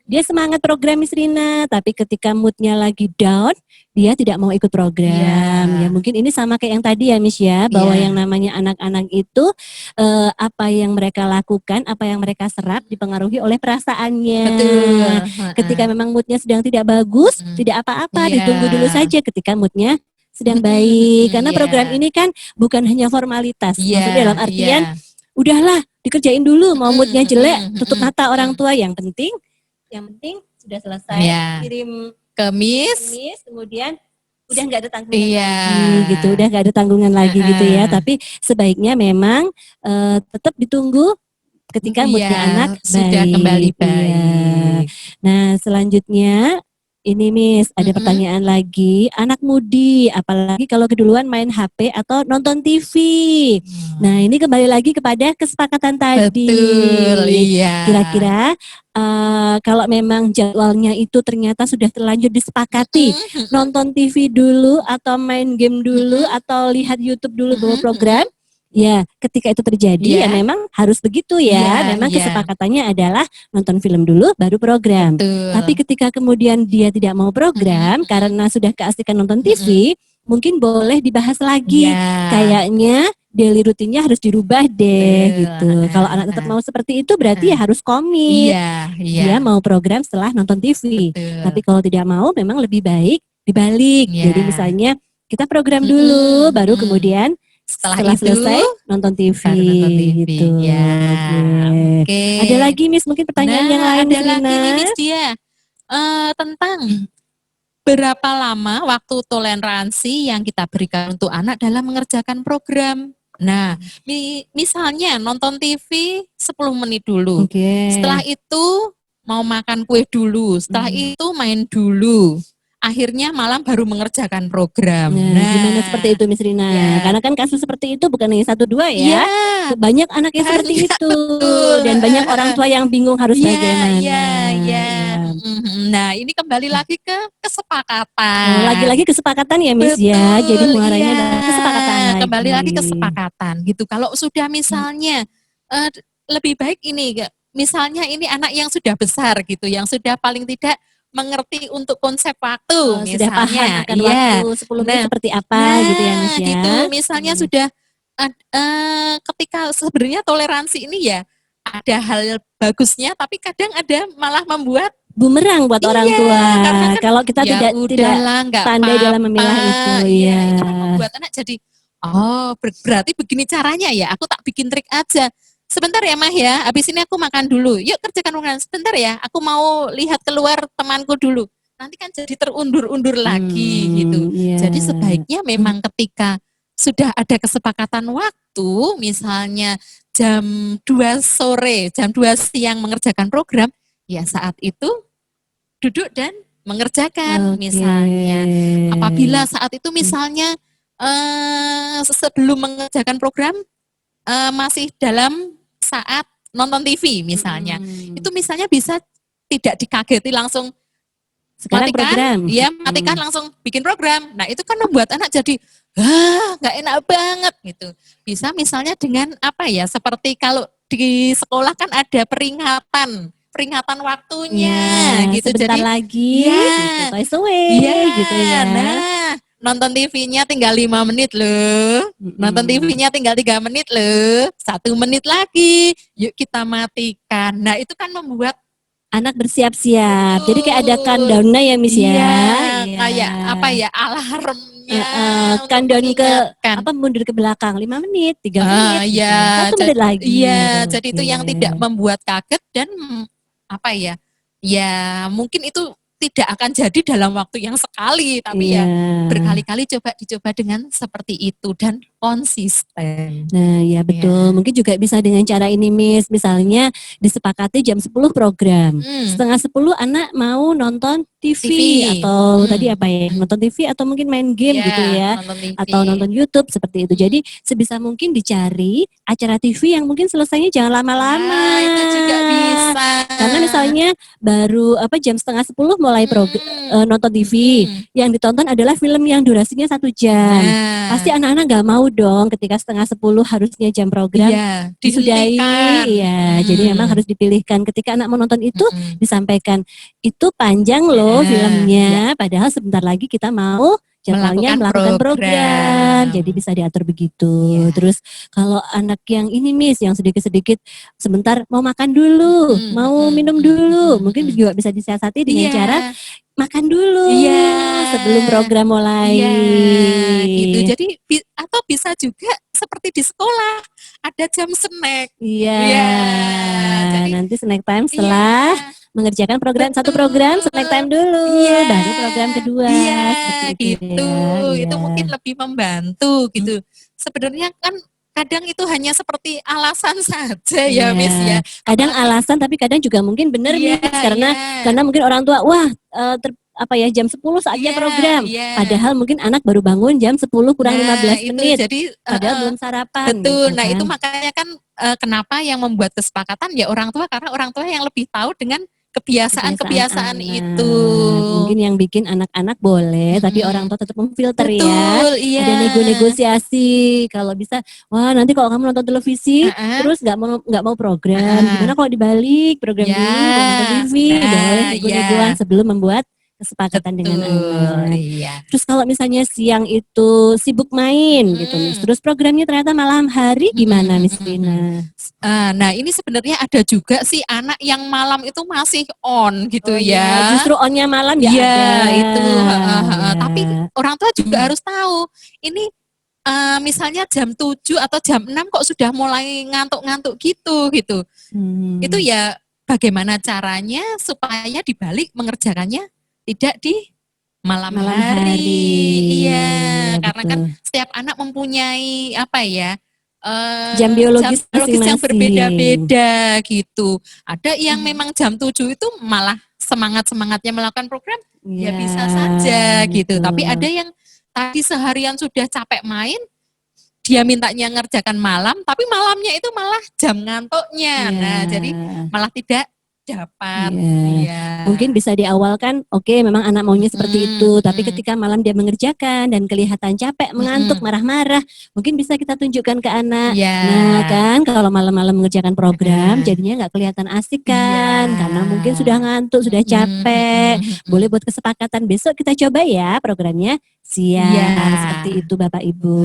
dia semangat program Miss Rina, tapi ketika moodnya lagi down, dia tidak mau ikut program. Ya mungkin ini sama kayak yang tadi ya Miss ya, bahwa yang namanya anak-anak itu apa yang mereka lakukan, apa yang mereka serap dipengaruhi oleh perasaannya. Betul. Ketika memang moodnya sedang tidak bagus, tidak apa-apa, ditunggu dulu saja ketika moodnya sedang baik. Karena program ini kan bukan hanya formalitas, maksudnya dalam artian udahlah dikerjain dulu, mau moodnya jelek, tutup mata orang tua, yang penting sudah selesai, kirim ke Miss, kemudian udah nggak ada tanggungan lagi gitu, udah nggak ada tanggungan lagi gitu ya. Tapi sebaiknya memang tetap ditunggu ketika moodnya anak sudah baik. kembali baik. Iya. Nah selanjutnya ini Miss, ada pertanyaan lagi, anak mudi, apalagi kalau keduluan main HP atau nonton TV. Nah ini kembali lagi kepada kesepakatan tadi. Betul, iya. Kira-kira kalau memang jadwalnya itu ternyata sudah terlanjur disepakati, nonton TV dulu atau main game dulu atau lihat YouTube dulu bawa program, ya ketika itu terjadi ya memang harus begitu ya. Memang kesepakatannya adalah nonton film dulu baru program. Tapi ketika kemudian dia tidak mau program karena sudah keasikan nonton TV, mungkin boleh dibahas lagi. Kayaknya daily rutinnya harus dirubah deh gitu. Kalau anak tetap mau seperti itu berarti ya harus komit. Dia mau program setelah nonton TV. Tapi kalau tidak mau memang lebih baik dibalik. Jadi misalnya kita program dulu baru kemudian setelah selesai nonton TV gitu. Ada lagi Miss mungkin pertanyaan yang lain ada lagi nih Miss Dia tentang berapa lama waktu toleransi yang kita berikan untuk anak dalam mengerjakan program. Nah, misalnya nonton TV 10 menit dulu. Setelah itu mau makan kue dulu, setelah itu main dulu. Akhirnya malam baru mengerjakan program. Nah, gimana seperti itu Miss Rina? Karena kan kasus seperti itu bukan hanya 1-2 ya. Banyak anak yang seperti itu. Dan banyak orang tua yang bingung harus bagaimana. Nah, ini kembali lagi ke kesepakatan. Lagi-lagi kesepakatan ya Miss ya. Jadi muaranya adalah kesepakatan lagi. Kembali lagi kesepakatan gitu. Kalau sudah misalnya lebih baik ini, misalnya ini anak yang sudah besar gitu, yang sudah paling tidak mengerti untuk konsep waktu, sudah paham akan waktu 10 menit seperti apa gitu ya Miss ya. Gitu, misalnya sudah ketika sebenarnya toleransi ini ya ada hal bagusnya, tapi kadang ada malah membuat bumerang buat orang tua. Kalau kita tidak pandai dalam memilah itu. Itu membuat anak jadi Oh, berarti begini caranya ya, aku tak bikin trik aja. Sebentar ya Mah ya, habis ini aku makan dulu. Yuk kerjakan ulangan sebentar ya, aku mau lihat keluar temanku dulu. Nanti kan jadi terundur-undur lagi gitu. Iya. Jadi sebaiknya memang ketika sudah ada kesepakatan waktu, misalnya jam 2 sore, jam 2 siang mengerjakan program, ya saat itu duduk dan mengerjakan Oke. misalnya. Apabila saat itu misalnya sebelum mengerjakan program masih dalam saat nonton TV misalnya. Itu misalnya bisa tidak dikageti langsung Sekarang matikan, program. ya matikan langsung bikin program. Nah itu kan membuat anak jadi nggak enak banget gitu. Bisa misalnya dengan apa ya, seperti kalau di sekolah kan ada peringatan waktunya Ya, gitu. sebentar Jadi lagi ya, gitu, toys away ya, gitu ya. nah nonton TV-nya tinggal 5 menit loh. Nonton TV-nya tinggal 3 menit loh. 1 menit lagi. Yuk kita matikan. Nah, itu kan membuat Anak bersiap-siap. Jadi kayak ada betul. countdown-nya ya Miss ya. Iya, Iya. kayak apa ya, alarmnya untuk Countdown ke mengingatkan. apa, mundur ke belakang 5 menit, 3 menit, gitu Iya, ya. 1 menit lagi. iya, jadi itu Oke. yang tidak membuat kaget dan apa ya? Ya, mungkin itu tidak akan jadi dalam waktu yang sekali, tapi ya Iya. berkali-kali dicoba dengan seperti itu dan konsisten. Nah, ya betul. Mungkin juga bisa dengan cara ini Miss. Misalnya disepakati jam 10 program. Setengah 10 anak mau nonton TV. Atau tadi apa ya? Nonton TV atau mungkin main game gitu ya. Nonton TV. Atau nonton YouTube seperti itu. Jadi sebisa mungkin dicari acara TV yang mungkin selesainya jangan lama-lama. Itu juga bisa. Karena misalnya baru jam setengah 10 mulai nonton TV. Yang ditonton adalah film yang durasinya 1 jam. Pasti anak-anak gak mau dong ketika setengah 10 harusnya jam program disudahi. Iya, jadi memang harus dipilihkan. Ketika anak menonton itu disampaikan, itu panjang loh filmnya, padahal sebentar lagi kita mau jadwalnya melakukan program. Jadi bisa diatur begitu. Terus kalau anak yang ini Miss, yang sedikit-sedikit sebentar mau makan dulu, mau minum dulu, mungkin juga bisa disiasati dengan cara makan dulu sebelum program mulai. Gitu. Jadi atau bisa juga seperti di sekolah ada jam snack. Jadi nanti snack time setelah mengerjakan satu program, snack time dulu, baru program kedua. Gitu. Itu mungkin lebih membantu gitu. Sebenarnya kan kadang itu hanya seperti alasan saja ya Miss ya. Kadang alasan tapi kadang juga mungkin benar Miss, karena mungkin orang tua jam 10 saatnya program. Padahal mungkin anak baru bangun jam 10 kurang 15 menit. Jadi padahal belum sarapan. Betul. Gitu, nah, itu makanya kan kenapa yang membuat kesepakatan ya orang tua, karena orang tua yang lebih tahu dengan kebiasaan itu. Mungkin yang bikin anak-anak boleh, tapi orang tua tetap memfilter ya. Ada negosiasi. Kalau bisa, wah nanti kalau kamu nonton televisi, terus nggak mau program, gimana kalau dibalik program dulu, nonton TV, boleh nego-negoan sebelum membuat kesepakatan dengan anak. Terus kalau misalnya siang itu sibuk main gitu Miss, terus programnya ternyata malam hari, gimana Miss Rina? Nah ini sebenarnya ada juga sih anak yang malam itu masih on gitu ya. Justru onnya malam ada. Itu. Tapi orang tua juga harus tahu ini misalnya jam 7 atau jam 6 kok sudah mulai ngantuk-ngantuk gitu. Itu ya bagaimana caranya supaya dibalik mengerjakannya tidak di malam hari. Iya, karena kan setiap anak mempunyai jam biologis yang berbeda-beda gitu. Ada yang memang jam 7 itu malah semangat-semangatnya melakukan program, ya bisa saja gitu. Tapi ada yang tadi seharian sudah capek main, dia mintanya ngerjakan malam, tapi malamnya itu malah jam ngantuknya. Nah, jadi malah tidak dapat. Mungkin bisa diawalkan, oke, memang anak maunya seperti itu, tapi ketika malam dia mengerjakan dan kelihatan capek, mengantuk, marah-marah, mungkin bisa kita tunjukkan ke anak. Nah kan, kalau malam-malam mengerjakan program, jadinya nggak kelihatan asik kan, karena mungkin sudah ngantuk, sudah capek. Boleh buat kesepakatan besok kita coba ya programnya siang, seperti itu Bapak Ibu.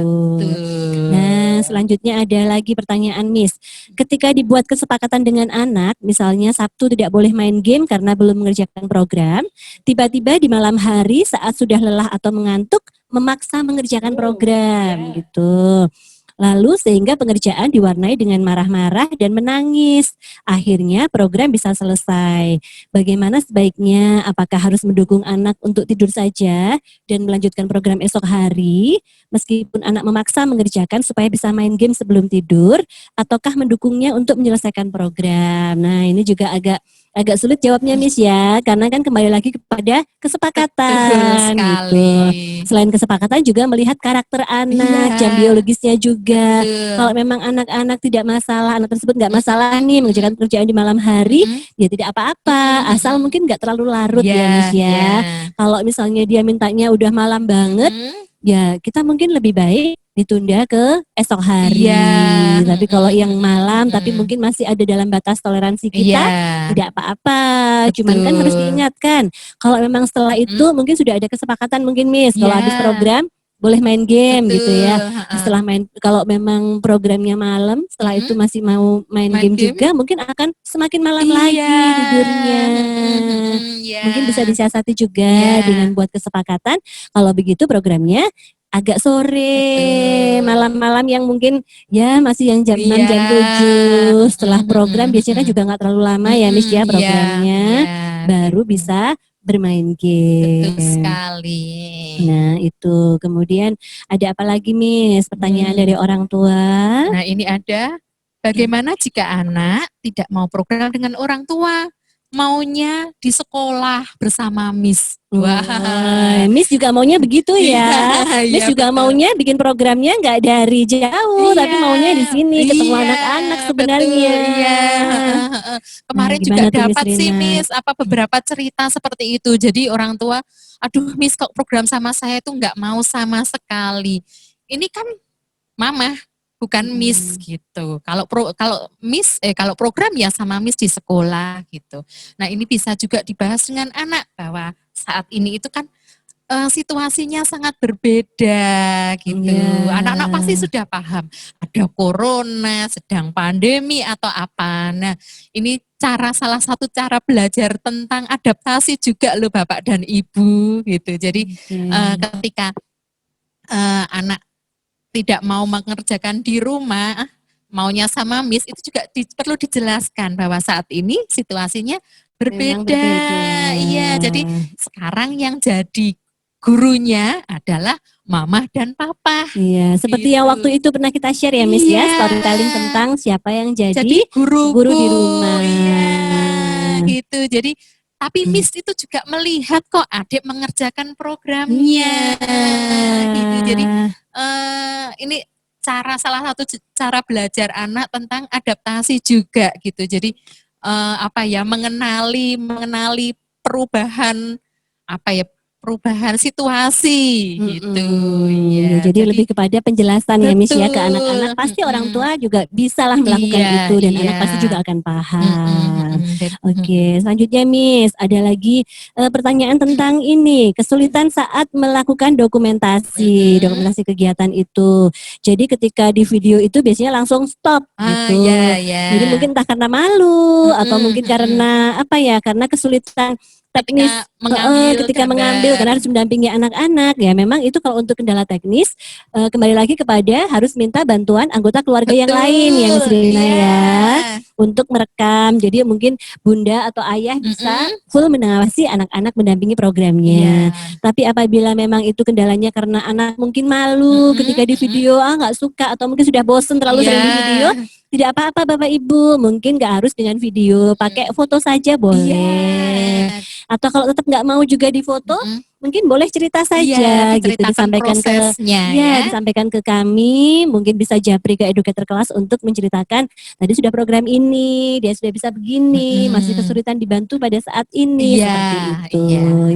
Nah, selanjutnya ada lagi pertanyaan Miss. Ketika dibuat kesepakatan dengan anak, misalnya Sabtu tidak boleh main game karena belum mengerjakan program, tiba-tiba di malam hari saat sudah lelah atau mengantuk, memaksa mengerjakan program gitu. Lalu sehingga pengerjaan diwarnai dengan marah-marah dan menangis. Akhirnya program bisa selesai. Bagaimana sebaiknya? Apakah harus mendukung anak untuk tidur saja dan melanjutkan program esok hari, meskipun anak memaksa mengerjakan supaya bisa main game sebelum tidur, ataukah mendukungnya untuk menyelesaikan program? Nah, ini juga agak sulit jawabnya Miss ya, karena kan kembali lagi kepada kesepakatan gitu. Selain kesepakatan juga melihat karakter anak, jam biologisnya juga. Kalau memang anak-anak tidak masalah, anak tersebut nggak masalah nih mengerjakan pekerjaan di malam hari, ya tidak apa-apa, asal mungkin nggak terlalu larut ya Miss ya. Kalau misalnya dia mintanya udah malam banget, ya kita mungkin lebih baik ditunda ke esok hari. Tapi kalau yang malam tapi mungkin masih ada dalam batas toleransi kita, tidak apa-apa. Cuman kan harus diingatkan, kalau memang setelah itu mungkin sudah ada kesepakatan mungkin Miss, kalau habis program boleh main game gitu ya. Setelah kalau memang programnya malam, setelah itu masih mau main game juga, mungkin akan semakin malam lagi tidurnya. Mungkin bisa disiasati juga dengan buat kesepakatan. Kalau begitu programnya agak sore, malam-malam yang mungkin ya masih yang jam 6, jam 7. Setelah program biasanya kan juga nggak terlalu lama ya Miss ya programnya. Baru bisa bermain game. Betul sekali. Nah itu, kemudian ada apa lagi Miss? Pertanyaan dari orang tua. Nah ini ada, bagaimana jika anak tidak mau program dengan orang tua? Maunya di sekolah bersama Miss. Wah, Miss juga maunya begitu ya. Miss juga maunya bikin programnya nggak dari jauh, tapi maunya di sini ketemu anak-anak sebenarnya. Kemarin juga dapat sih Miss, beberapa cerita seperti itu. Jadi orang tua, aduh Miss kok program sama saya itu nggak mau sama sekali. Ini kan mama, bukan Miss gitu. Kalau kalau program ya sama Miss di sekolah gitu. Nah ini bisa juga dibahas dengan anak bahwa saat ini itu kan situasinya sangat berbeda gitu. Anak-anak pasti sudah paham ada corona, sedang pandemi atau apa. Nah ini salah satu cara belajar tentang adaptasi juga loh Bapak dan Ibu gitu. Jadi ketika anak tidak mau mengerjakan di rumah, maunya sama Miss, itu juga perlu dijelaskan bahwa saat ini situasinya berbeda. Iya, jadi sekarang yang jadi gurunya adalah mama dan papa. Iya, seperti yang waktu itu pernah kita share ya Miss ya, storytelling tentang siapa yang jadi guru di rumah. Iya, gitu. Jadi tapi Miss itu juga melihat kok adik mengerjakan programnya. Gitu. Jadi ini salah satu cara belajar anak tentang adaptasi juga gitu. Jadi mengenali perubahan perubahan situasi gitu. Ya, jadi lebih kepada penjelasan ya Miss ya ke anak-anak. Pasti orang tua juga bisalah melakukan itu dan anak pasti juga akan paham. Oke, selanjutnya Miss, ada lagi pertanyaan tentang ini, kesulitan saat melakukan dokumentasi kegiatan itu. Jadi ketika di video itu biasanya langsung stop gitu. Jadi mungkin entah karena malu atau mungkin karena karena kesulitan teknis ketika mengambil karena harus mendampingi anak-anak ya, memang itu kalau untuk kendala teknis kembali lagi kepada harus minta bantuan anggota keluarga yang lain ya Miss Rina ya untuk merekam. Jadi mungkin bunda atau ayah bisa full mengawasi anak-anak mendampingi programnya. Tapi apabila memang itu kendalanya karena anak mungkin malu ketika di video nggak suka atau mungkin sudah bosen terlalu sering di video, tidak apa-apa Bapak Ibu, mungkin nggak harus dengan video, pakai foto saja boleh. Atau kalau tetap nggak mau juga difoto, mungkin boleh cerita saja gitu, disampaikan disampaikan ke kami, mungkin bisa japri ke educator kelas untuk menceritakan tadi sudah program ini, dia sudah bisa begini, masih kesulitan dibantu pada saat ini, seperti itu.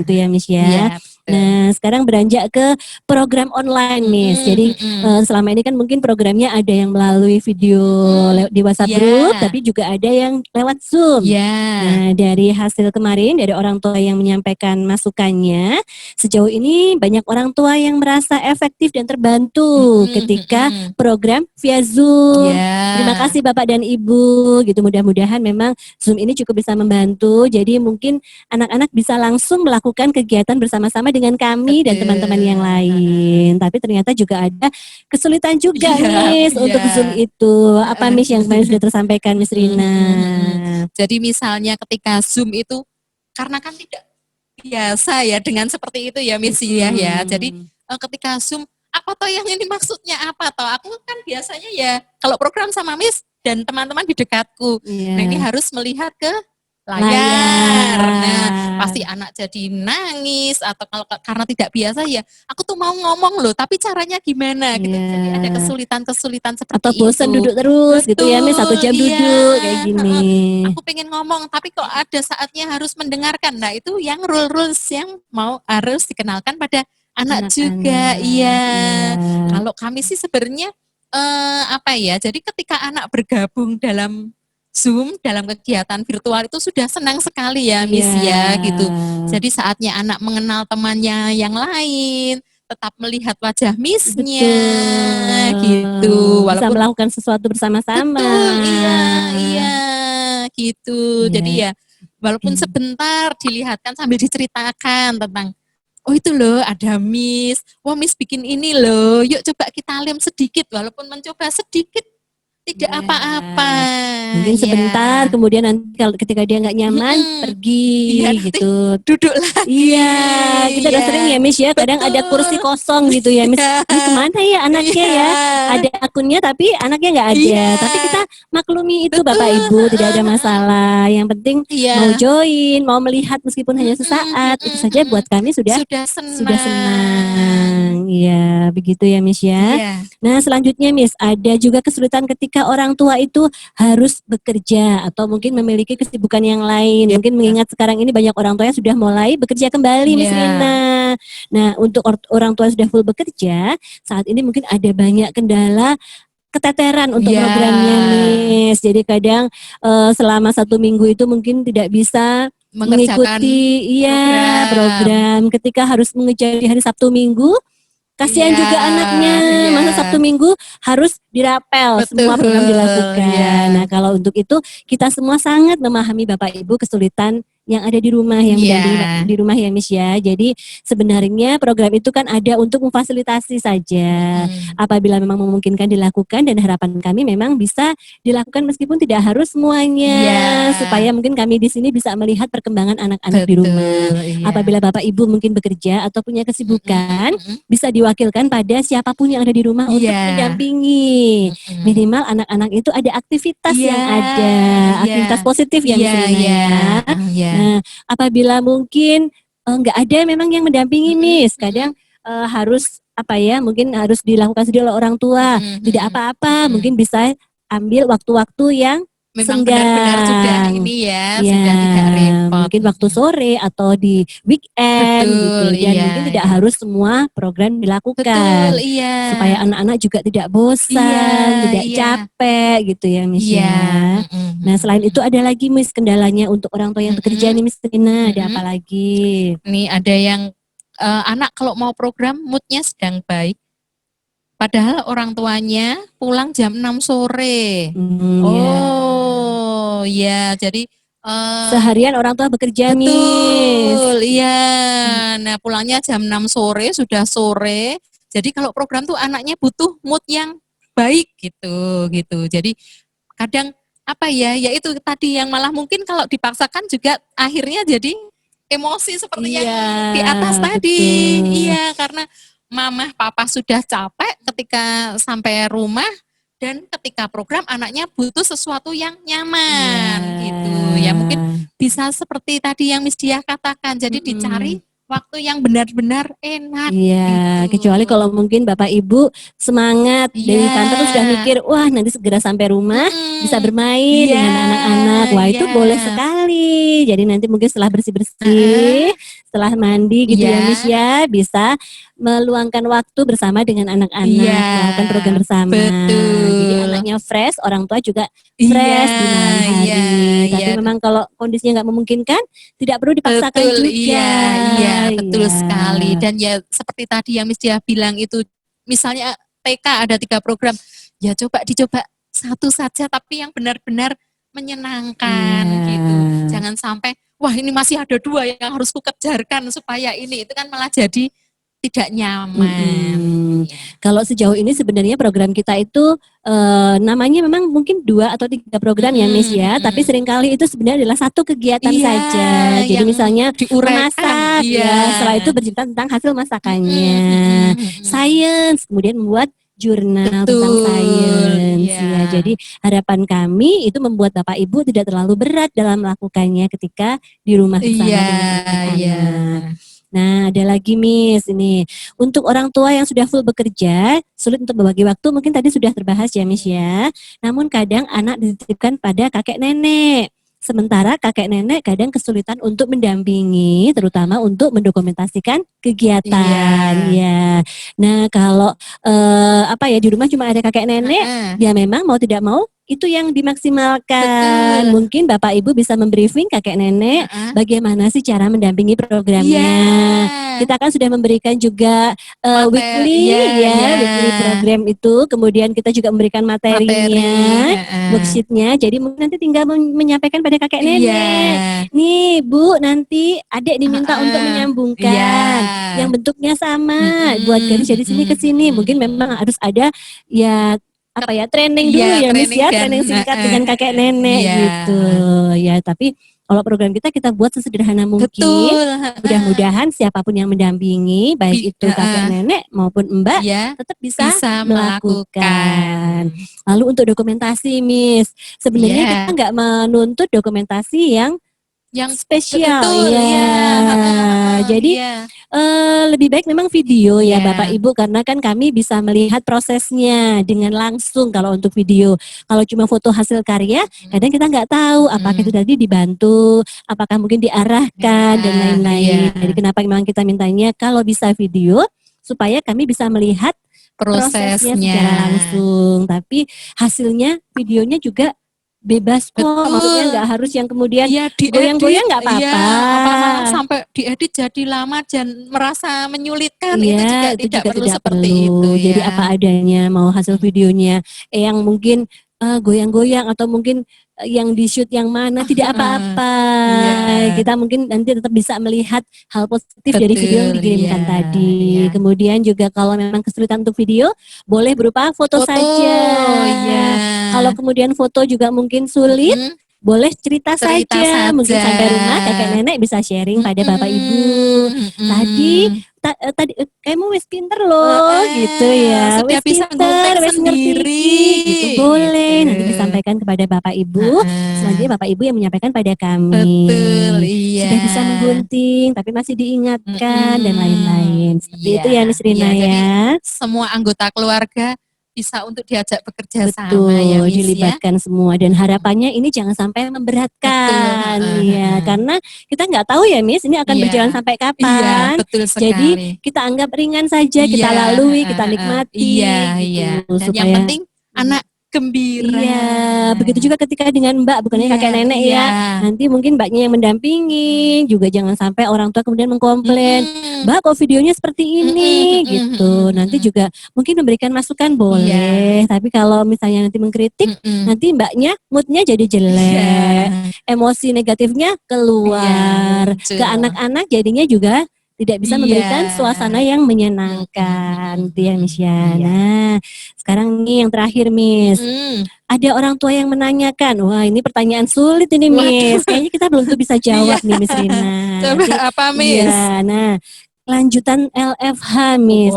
Itu ya Miss ya. Nah, sekarang beranjak ke program online Miss. Jadi selama ini kan mungkin programnya ada yang melalui video di WhatsApp group, tapi juga ada yang lewat Zoom. Nah, dari hasil kemarin dari orang tua yang menyampaikan masukannya, sejauh ini banyak orang tua yang merasa efektif dan terbantu ketika program via Zoom. Terima kasih Bapak dan Ibu gitu. Mudah-mudahan memang Zoom ini cukup bisa membantu. Jadi mungkin anak-anak bisa langsung melakukan kegiatan bersama-sama dengan kami dan teman-teman yang lain. Tapi ternyata juga ada kesulitan juga Miss untuk Zoom itu. Apa Miss yang kemarin sudah tersampaikan Miss Rina? Jadi misalnya ketika Zoom itu karena kan tidak biasa ya dengan seperti itu ya Miss ya. Jadi ketika Zoom apa toh yang ini maksudnya apa toh? Aku kan biasanya ya kalau program sama Miss dan teman-teman di dekatku. Nah ini harus melihat ke layar. Nah, pasti anak jadi nangis atau kalau karena tidak biasa ya, aku tuh mau ngomong loh, tapi caranya gimana gitu. Jadi ada kesulitan-kesulitan seperti atau bosan itu. duduk terus gitu ya Miss, 1 jam duduk kayak gini. Aku pengen ngomong, tapi kok ada saatnya harus mendengarkan. Nah, itu yang rules yang harus dikenalkan pada anak juga. Iya. Kalau kami sih sebenarnya apa ya? Jadi ketika anak bergabung dalam Zoom dalam kegiatan virtual itu sudah senang sekali ya Miss ya gitu. Jadi saatnya anak mengenal temannya yang lain, tetap melihat wajah Missnya gitu. Bisa melakukan sesuatu bersama-sama. Betul, iya gitu. Jadi ya walaupun sebentar dilihatkan sambil diceritakan tentang oh itu loh ada Miss, wah Miss bikin ini loh, yuk coba kita lem sedikit walaupun mencoba sedikit tidak apa-apa. Mungkin sebentar, kemudian nanti kalau ketika dia nggak nyaman pergi gitu. Duduk lagi. Iya, kita udah sering ya Miss ya. Kadang ada kursi kosong gitu ya Miss. Ini kemana ya anaknya ya? Ada akunnya tapi anaknya nggak ada. Tapi kita maklumi itu Bapak Ibu, tidak ada masalah. Yang penting mau join, mau melihat meskipun hanya sesaat, itu saja buat kami sudah senang. Iya, begitu ya Miss ya. Nah selanjutnya Miss, ada juga kesulitan ketika orang tua itu harus bekerja atau mungkin memiliki kesibukan yang lain. Mungkin mengingat sekarang ini banyak orang tua yang sudah mulai bekerja kembali Miss Rina. Nah untuk orang tua yang sudah full bekerja, saat ini mungkin ada banyak kendala keteteran untuk programnya Miss. Jadi kadang selama 1 minggu itu mungkin tidak bisa mengikuti program. Ketika harus mengejar di hari Sabtu Minggu, kasihan juga anaknya, masa Sabtu Minggu harus dirapel, semua program dilakukan. Nah kalau untuk itu kita semua sangat memahami Bapak Ibu kesulitan yang ada di rumah, yang mendampingi di rumah ya Miss ya. Jadi sebenarnya program itu kan ada untuk memfasilitasi saja. Apabila memang memungkinkan dilakukan dan harapan kami memang bisa dilakukan meskipun tidak harus semuanya. Supaya mungkin kami di sini bisa melihat perkembangan anak-anak di rumah. Apabila Bapak Ibu mungkin bekerja atau punya kesibukan, bisa diwakilkan pada siapapun yang ada di rumah untuk mendampingi. Minimal anak-anak itu ada aktivitas yang ada, aktivitas positif ya Miss Rina ya. Nah, apabila mungkin nggak ada memang yang mendampingi Miss, kadang harus apa ya, mungkin harus dilakukan sendiri oleh orang tua. Tidak apa-apa, mungkin bisa ambil waktu-waktu yang memang benar-benar sudah ini ya, sudah tidak repot. Mungkin waktu sore atau di weekend gitu. Dan mungkin tidak harus semua program dilakukan. Supaya anak-anak juga tidak bosan, tidak capek gitu ya Miss ya. Nah selain itu ada lagi Miss kendalanya untuk orang tua yang bekerja nih Miss Rina, ada apa lagi? Nih ada yang anak kalau mau program moodnya sedang baik. Padahal orang tuanya pulang jam 6 sore. Jadi seharian orang tua bekerja Miss. Betul, iya. Nah pulangnya jam 6 sore, sudah sore. Jadi kalau program tuh anaknya butuh mood yang baik gitu. Jadi kadang apa ya itu tadi yang malah mungkin kalau dipaksakan juga akhirnya jadi emosi seperti yang di atas tadi. Iya, karena mama papa sudah capek ketika sampai rumah dan ketika program anaknya butuh sesuatu yang nyaman gitu. Ya mungkin bisa seperti tadi yang Miss Diah katakan. Jadi dicari waktu yang benar-benar enak. Iya, kecuali kalau mungkin Bapak Ibu semangat dari kantor tuh sudah mikir, wah nanti segera sampai rumah bisa bermain dengan anak-anak. Wah itu boleh sekali. Jadi nanti mungkin setelah bersih-bersih, setelah mandi gitu ya Miss ya, bisa meluangkan waktu bersama dengan anak-anak, melakukan program bersama. Jadi anaknya fresh, orang tua juga fresh di malam hari. Tapi memang kalau kondisinya nggak memungkinkan, tidak perlu dipaksakan juga. Betul sekali. Dan ya seperti tadi yang Miss Diah bilang itu, misalnya TK ada 3 program, ya dicoba satu saja tapi yang benar-benar menyenangkan gitu. Jangan sampai wah ini masih ada 2 yang harus kukejarkan supaya ini, itu kan malah jadi tidak nyaman. Kalau sejauh ini sebenarnya program kita itu namanya memang mungkin 2 atau 3 program ya Miss ya, tapi seringkali itu sebenarnya adalah satu kegiatan saja. Jadi yang misalnya diuraikan, memasak, ya setelah itu bercerita tentang hasil masakannya. Science, kemudian membuat jurnal tentang sains ya. Jadi harapan kami itu membuat Bapak Ibu tidak terlalu berat dalam melakukannya ketika di rumah bersama dengan anak-anak. Nah, ada lagi Miss ini. Untuk orang tua yang sudah full bekerja, sulit untuk berbagi waktu, mungkin tadi sudah terbahas ya Miss ya. Namun kadang anak dititipkan pada kakek nenek. Sementara kakek nenek kadang kesulitan untuk mendampingi, terutama untuk mendokumentasikan kegiatan. Ya. Nah, kalau di rumah cuma ada kakek nenek, ya memang mau tidak mau itu yang dimaksimalkan. Mungkin Bapak Ibu bisa membriefing kakek nenek bagaimana sih cara mendampingi programnya. Kita kan sudah memberikan juga weekly weekly program itu. Kemudian kita juga memberikan materinya, worksheetnya. Jadi mungkin nanti tinggal menyampaikan pada kakek nenek. Nih Bu, nanti adik diminta untuk menyambungkan yang bentuknya sama, buat garis dari sini ke sini. Mungkin memang harus ada training dulu ya Miss ya, training singkat dengan kakek nenek gitu ya. Tapi kalau program kita buat sesederhana mungkin. Mudah-mudahan siapapun yang mendampingi, baik itu kakek nenek maupun mbak, tetap bisa melakukan. Lalu untuk dokumentasi Miss, sebenarnya kita nggak menuntut dokumentasi yang spesial Jadi lebih baik memang video ya Bapak Ibu, karena kan kami bisa melihat prosesnya dengan langsung kalau untuk video. Kalau cuma foto hasil karya, kadang kita nggak tahu apakah itu tadi dibantu, apakah mungkin diarahkan dan lain-lain. Jadi kenapa memang kita mintanya kalau bisa video supaya kami bisa melihat prosesnya secara langsung. Tapi hasilnya videonya juga bebas kok, maksudnya nggak harus yang kemudian goyang-goyang nggak apa-apa. Sampai diedit jadi lama dan merasa menyulitkan, itu juga tidak perlu seperti itu. Jadi apa adanya, mau hasil videonya yang mungkin goyang-goyang atau mungkin yang di shoot yang mana, tidak apa-apa. Kita mungkin nanti tetap bisa melihat hal positif dari video yang dikirimkan tadi. Kemudian juga kalau memang kesulitan untuk video, boleh berupa foto saja. Kalau kemudian foto juga mungkin sulit, boleh cerita saja. Mungkin sampai rumah kakek nenek bisa sharing pada Bapak Ibu. Tadi kamu wis pinter loh gitu ya. Wis pinter, wis ngerti gitu. Boleh nanti disampaikan kepada Bapak Ibu. Selanjutnya Bapak Ibu yang menyampaikan pada kami. Sudah bisa menggunting tapi masih diingatkan dan lain-lain. Seperti itu ya Miss Rina ya. Semua anggota keluarga bisa untuk diajak bekerja sama ya Miss, dilibatkan semua, dan harapannya ini jangan sampai memberatkan karena kita nggak tahu ya Miss ini akan berjalan sampai kapan. Jadi kita anggap ringan saja, kita lalui, kita nikmati gitu, dan yang penting anak gembira. Begitu juga ketika dengan Mbak, bukannya kakek nenek ya. Nanti mungkin Mbaknya yang mendampingi, juga jangan sampai orang tua kemudian mengkomplain, Mbak kok videonya seperti ini gitu. Nanti juga mungkin memberikan masukan boleh, tapi kalau misalnya nanti mengkritik, nanti Mbaknya moodnya jadi jelek, emosi negatifnya keluar ke anak-anak, jadinya juga tidak bisa memberikan suasana yang menyenangkan, ya Miss ya. Nah, sekarang nih yang terakhir Miss, ada orang tua yang menanyakan, wah ini pertanyaan sulit ini Miss, kayaknya kita belum tuh bisa jawab nih Miss Rina. Coba apa Miss? Nah, lanjutan LFH Miss,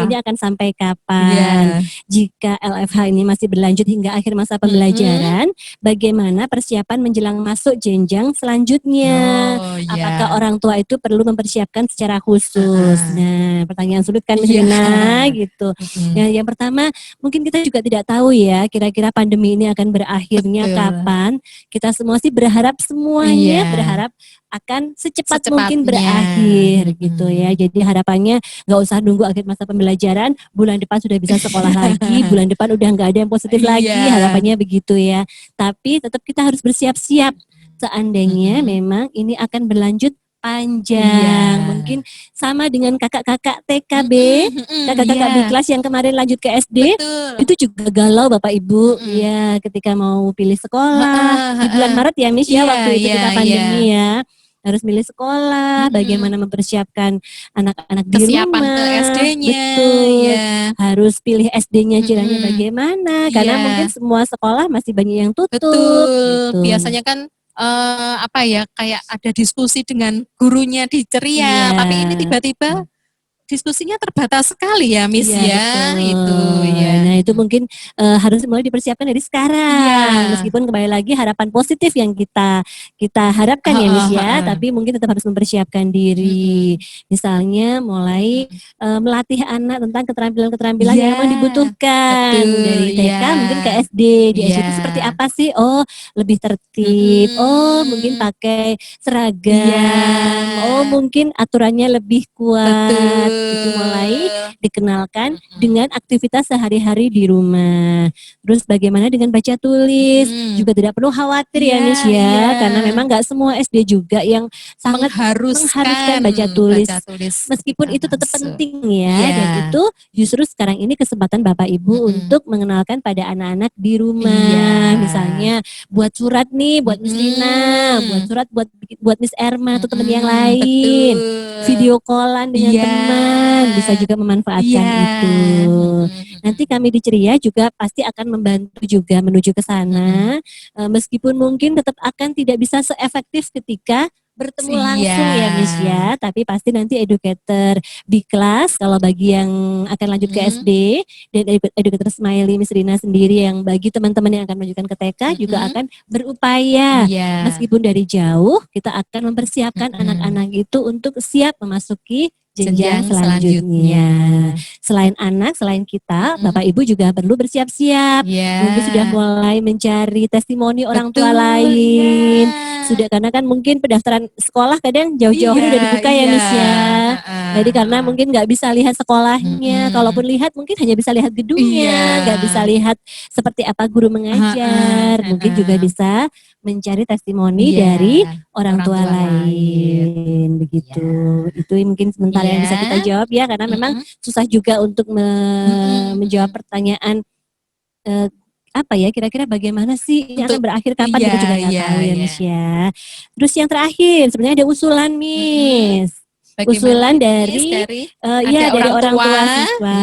ini akan sampai kapan? Jika LFH ini masih berlanjut hingga akhir masa pembelajaran, bagaimana persiapan menjelang masuk jenjang selanjutnya? Apakah orang tua itu perlu mempersiapkan secara khusus? Nah, pertanyaan sulit kan Miss Rina gitu. Yang pertama, mungkin kita juga tidak tahu ya, kira-kira pandemi ini akan berakhirnya kapan. Kita semua sih berharap semuanya berharap akan secepat mungkin berakhir gitu ya. Jadi harapannya nggak usah nunggu akhir masa pembelajaran, bulan depan sudah bisa sekolah lagi, bulan depan udah nggak ada yang positif lagi, harapannya begitu ya. Tapi tetap kita harus bersiap-siap seandainya memang ini akan berlanjut panjang. Iya. Mungkin sama dengan kakak-kakak TKB, kakak-kakak Iya. kelas yang kemarin lanjut ke SD, Betul. itu juga galau Bapak Ibu. Iya, ketika mau pilih sekolah di bulan Maret ya Miss ya, waktu itu kita pandemi ya. Harus milih sekolah, bagaimana mempersiapkan anak-anak di Kesiapan ke rumah. SD-nya. Betul. Ya. Harus pilih SD-nya kiranya bagaimana, karena Iya. mungkin semua sekolah masih banyak yang tutup. Betul. Gitu. Biasanya kan apa ya, kayak ada diskusi dengan gurunya di ceria, Iya. tapi ini tiba-tiba diskusinya terbatas sekali ya Miss Iya, ya. betul. Itu ya. Nah itu mungkin harus mulai dipersiapkan dari sekarang. Iya. Meskipun kembali lagi harapan positif yang kita harapkan ya Miss ya, tapi mungkin tetap harus mempersiapkan diri. Misalnya mulai melatih anak tentang keterampilan-keterampilan yang memang dibutuhkan. Betul, dari TK mungkin ke SD. Di SD itu seperti apa sih? Oh, lebih tertib. Oh, mungkin pakai seragam. Oh, mungkin aturannya lebih kuat. Itu mulai dikenalkan dengan aktivitas sehari-hari di rumah. Terus bagaimana dengan baca tulis? Juga tidak perlu khawatir ya Miss ya, karena memang nggak semua SD juga yang sangat mengharuskan baca tulis. Meskipun itu tetap penting ya, dan itu justru sekarang ini kesempatan Bapak Ibu untuk mengenalkan pada anak-anak di rumah. Misalnya buat surat nih buat Miss Lina, buat surat buat Miss Erma atau teman yang lain. Video callan dengan teman, bisa juga memanfaatkan itu. Nanti kami di Ceria juga pasti akan membantu juga menuju ke sana. Meskipun mungkin tetap akan tidak bisa seefektif ketika bertemu langsung ya Miss ya, tapi pasti nanti educator di kelas kalau bagi yang akan lanjut ke SD, dan educator Smiley Miss Rina sendiri yang bagi teman-teman yang akan melanjutkan ke TK juga akan berupaya. Meskipun dari jauh kita akan mempersiapkan anak-anak itu untuk siap memasuki jenjang selanjutnya. Selain anak, selain kita, Bapak Ibu juga perlu bersiap-siap. Mungkin sudah mulai mencari testimoni orang tua lain. Sudah, karena kan mungkin pendaftaran sekolah kadang jauh-jauh hari udah dibuka ya Miss ya. Jadi karena mungkin nggak bisa lihat sekolahnya. Kalaupun lihat mungkin hanya bisa lihat gedungnya, nggak bisa lihat seperti apa guru mengajar. Mungkin juga bisa mencari testimoni dari orang tua lain. Begitu. Itu mungkin sementara yang bisa kita jawab ya, karena memang susah juga untuk menjawab pertanyaan apa ya, kira-kira bagaimana sih ini akan berakhir kapan, kita juga nggak tahu ya Miss ya. Terus yang terakhir sebenarnya ada usulan Miss. Usulan dari orang tua siswa.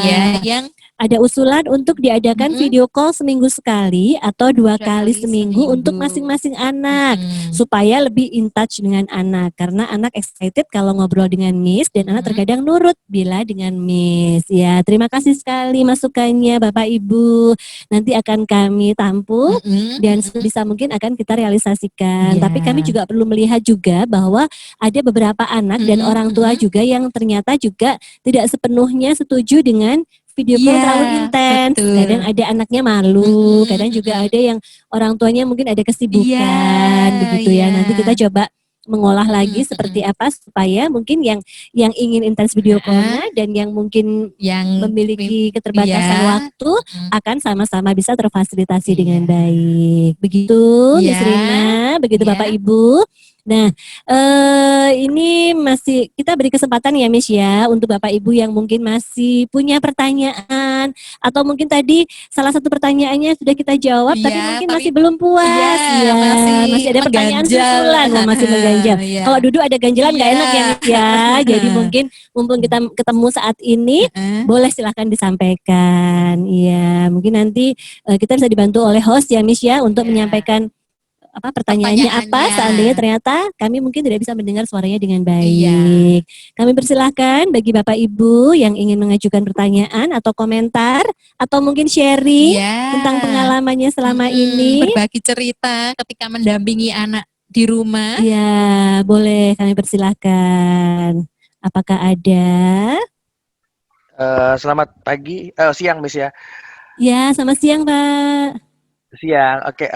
Yang ada usulan untuk diadakan video call seminggu sekali atau 2 kali seminggu untuk masing-masing anak, supaya lebih in touch dengan anak, karena anak excited kalau ngobrol dengan Miss, dan anak terkadang nurut bila dengan Miss. Ya, terima kasih sekali masukannya Bapak Ibu. Nanti akan kami tampung dan sebisa mungkin akan kita realisasikan. Tapi kami juga perlu melihat juga bahwa ada beberapa anak dan orang tua juga yang ternyata juga tidak sepenuhnya setuju dengan video call terlalu intens. Kadang ada anaknya malu, kadang juga ada yang orang tuanya mungkin ada kesibukan, begitu ya. Nanti kita coba mengolah lagi seperti apa supaya mungkin yang ingin intens video call-nya dan yang mungkin memiliki keterbatasan waktu akan sama-sama bisa terfasilitasi dengan baik. Begitu Miss Rina, begitu Bapak Ibu. Nah, ini masih kita beri kesempatan ya Miss ya untuk Bapak Ibu yang mungkin masih punya pertanyaan, atau mungkin tadi salah satu pertanyaannya sudah kita jawab tapi mungkin masih belum puas masih ada pertanyaan susulan, masih mengganjal. Kalau duduk ada ganjalan nggak enak ya Miss ya. Jadi mungkin mumpung kita ketemu saat ini, boleh silahkan disampaikan. Iya, mungkin nanti kita bisa dibantu oleh host ya Miss ya untuk menyampaikan pertanyaannya apa, seandainya ternyata kami mungkin tidak bisa mendengar suaranya dengan baik. Kami persilahkan bagi Bapak Ibu yang ingin mengajukan pertanyaan atau komentar atau mungkin sharing tentang pengalamannya selama ini. Berbagi cerita ketika mendampingi anak di rumah. Ya, boleh kami persilahkan. Apakah ada? Selamat pagi, siang Miss ya. Ya, selamat siang Pak. Siang, oke.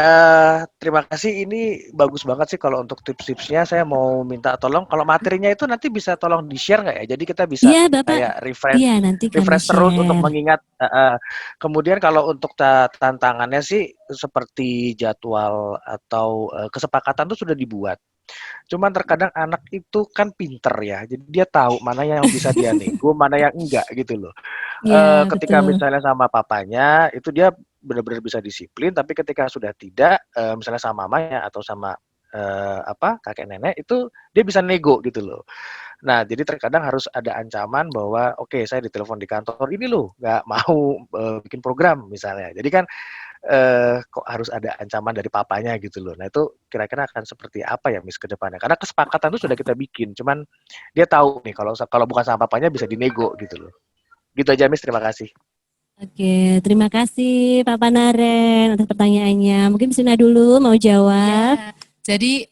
Terima kasih, ini bagus banget sih kalau untuk tips-tipsnya. Saya mau minta tolong, kalau materinya itu nanti bisa tolong di-share nggak ya? Jadi kita bisa kayak refresh terus untuk mengingat. Kemudian kalau untuk tantangannya sih seperti jadwal atau kesepakatan itu sudah dibuat. Cuman terkadang anak itu kan pinter ya, jadi dia tahu mana yang bisa dia nego, mana yang enggak gitu loh. Ketika betul. misalnya sama papanya, itu dia benar-benar bisa disiplin, tapi ketika sudah tidak, misalnya sama mamanya atau sama, kakek nenek, itu dia bisa nego gitu loh. Nah, jadi terkadang harus ada ancaman bahwa, "Oke, saya ditelepon di kantor, ini loh nggak mau, bikin program," misalnya. Jadi kan, kok harus ada ancaman dari papanya gitu loh. Nah, itu kira-kira akan seperti apa ya, Miss, ke depannya? Karena kesepakatan itu sudah kita bikin, cuman dia tahu nih kalau bukan sama papanya bisa dinego gitu loh. Gitu aja, Miss, terima kasih. Oke, terima kasih Pak Panaren atas pertanyaannya. Mungkin Sina dulu mau jawab. Ya, jadi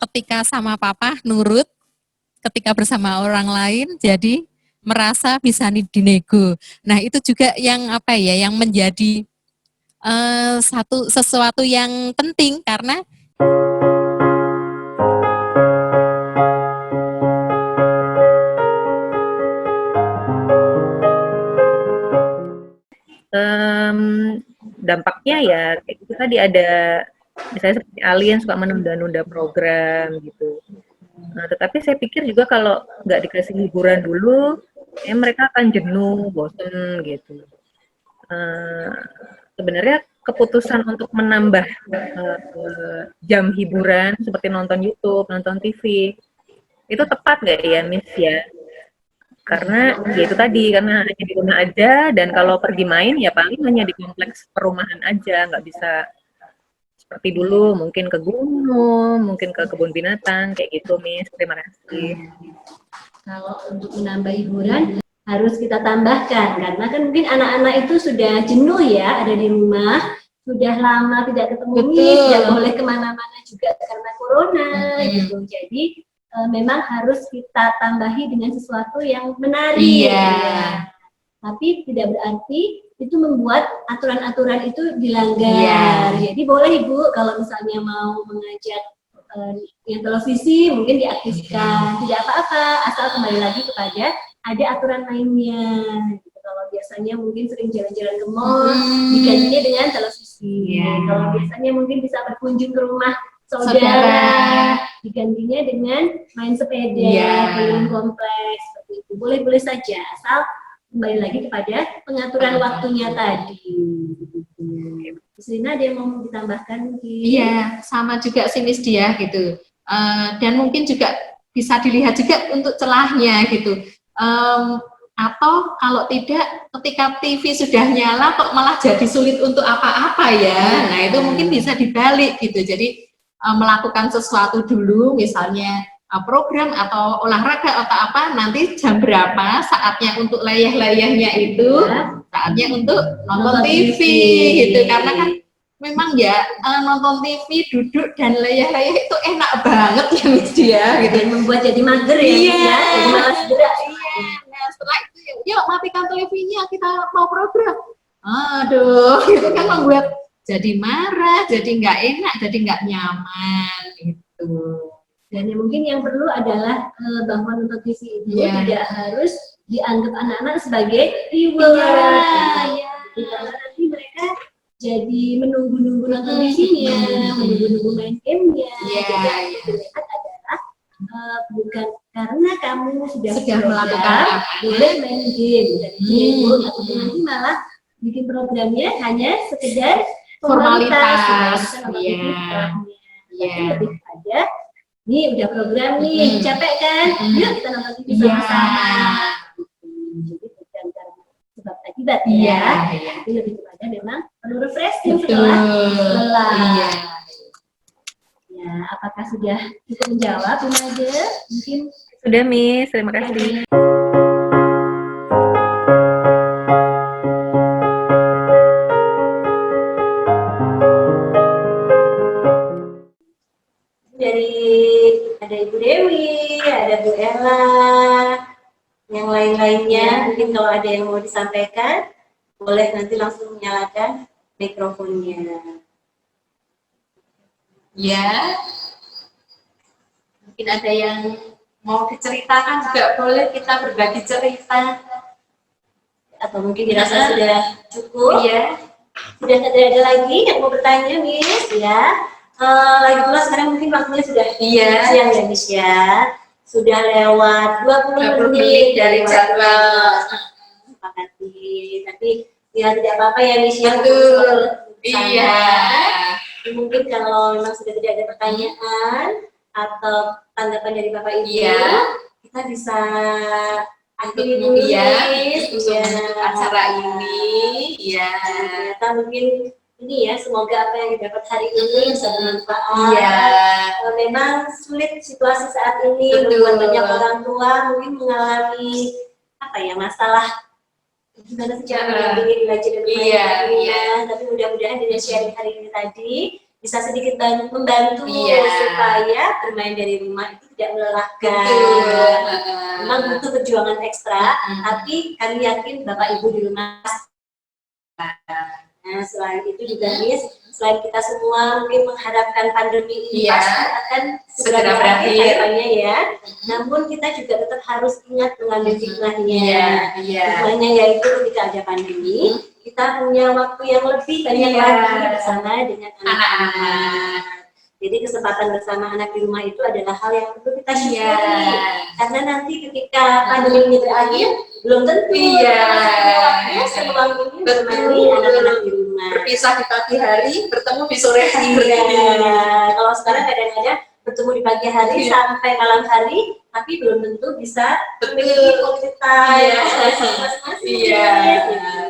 ketika sama papa nurut, ketika bersama orang lain jadi merasa bisa dinego. Nah, itu juga yang apa ya, yang menjadi sesuatu yang penting karena dampaknya ya kayak gitu tadi, ada misalnya seperti alien suka menunda-nunda program gitu. Nah, tetapi saya pikir juga kalau nggak dikasih hiburan dulu, mereka akan jenuh, bosen gitu. Sebenarnya keputusan untuk menambah jam hiburan seperti nonton YouTube, nonton TV, itu tepat nggak ya, Miss ya? Karena ya itu tadi, karena hanya di rumah aja, dan kalau pergi main ya paling hanya di kompleks perumahan aja, nggak bisa seperti dulu, mungkin ke gunung, mungkin ke kebun binatang, kayak gitu, Miss. Terima kasih. Kalau untuk menambah hiburan harus kita tambahkan, karena kan mungkin anak-anak itu sudah jenuh ya ada di rumah, sudah lama tidak ketemu Miss, tidak boleh kemana-mana juga karena corona gitu. Jadi memang harus kita tambahi dengan sesuatu yang menarik. Ya. Tapi tidak berarti itu membuat aturan-aturan itu dilanggar. Jadi boleh Ibu kalau misalnya mau mengajak yang televisi mungkin diaktifkan, tidak apa-apa, asal kembali lagi kepada ada aturan mainnya. Gitu. Kalau biasanya mungkin sering jalan-jalan ke mall, digantinya dengan televisi. Kalau biasanya mungkin bisa berkunjung ke rumah saudara, digantinya dengan main sepeda, keliling kompleks, seperti itu. Boleh-boleh saja, asal kembali lagi kepada pengaturan waktunya tadi. Sina ada yang mau ditambahkan mungkin? Iya, sama juga sih Miss Dia gitu. Dan mungkin juga bisa dilihat juga untuk celahnya gitu. Atau kalau tidak, ketika TV sudah nyala kok malah jadi sulit untuk apa-apa ya. Nah itu mungkin bisa dibalik gitu. Jadi melakukan sesuatu dulu, misalnya program atau olahraga atau apa, nanti jam berapa saatnya untuk layah-layahnya itu, saatnya untuk nonton TV gitu. Karena kan memang ya nonton TV duduk dan layah-layah itu enak banget ya Miss Dia gitu. Membuat jadi mager ya, jadi malas gerak. Nah setelah itu yuk matikan TV-nya, kita mau program. Aduh, itu kan membuat jadi marah, jadi nggak enak, jadi nggak nyaman gitu. Dan mungkin yang perlu adalah bahwa nonton TV itu tidak harus dianggap anak-anak sebagai reward. Karena nanti mereka jadi menunggu-nunggu nonton TV-nya, menunggu-nunggu main game-nya. Jadi yang dilihat adalah bukan karena kamu sudah melakukan boleh main game dan tapi nanti malah bikin programnya hanya sekedar formalitas. Lebih pada nih udah program nih, capek kan? Yuk kita nonton TV sama-sama. Jadi bukan karena sebab akibat ya. Tapi lebih kepada memang perlu refreshing setelah lelah. Ya, apakah sudah cukup menjawab Imaje? Mungkin sudah Miss, terima kasih. Ada Ibu Dewi, ada Bu Ella, yang lain-lainnya. Mungkin kalau ada yang mau disampaikan, boleh nanti langsung menyalakan mikrofonnya. Ya, mungkin ada yang mau diceritakan juga boleh, kita berbagi cerita. Atau mungkin dirasa sudah cukup. Sudah tidak ada lagi yang mau bertanya, Miss, ya. Lagi pula sekarang mungkin waktunya sudah siang ya Miss ya. Sudah lewat 20 menit dari jadwal. Sepakati. Tapi ya tidak apa-apa ya Miss ya. Betul. Iya. Mungkin kalau memang sudah tidak ada pertanyaan atau tanggapan dari Bapak Ibu, kita bisa akhiri dulu acara ini. Iya. Ternyata mungkin ini ya, semoga apa yang didapat hari ini bisa bermanfaat. Memang sulit situasi saat ini, membuat banyak orang tua mungkin mengalami masalah gimana sih cara mendampingi belajar dan belajar. Tapi mudah-mudahan dengan sharing hari ini tadi bisa sedikit membantu supaya bermain dari rumah itu tidak melelahkan. Memang butuh perjuangan ekstra, tapi kami yakin Bapak Ibu di rumah. Nah, selain itu juga Miss, selain kita semua mungkin mengharapkan pandemi ini pasti akan segera berakhir ya. Namun kita juga tetap harus ingat mengambil hikmahnya. Hikmahnya yaitu ketika ada pandemi, kita punya waktu yang lebih banyak lagi bersama dengan anak-anak. Jadi kesempatan bersama anak di rumah itu adalah hal yang perlu kita syukuri. Karena nanti ketika pandemi ini berakhir, belum tentu waktunya seluang ini menemani anak-anak di rumah. Berpisah di pagi hari, bertemu di sore hari. Kalau sekarang kadang-kadang bertemu di pagi hari sampai malam hari, tapi belum tentu bisa memiliki quality time masing-masing.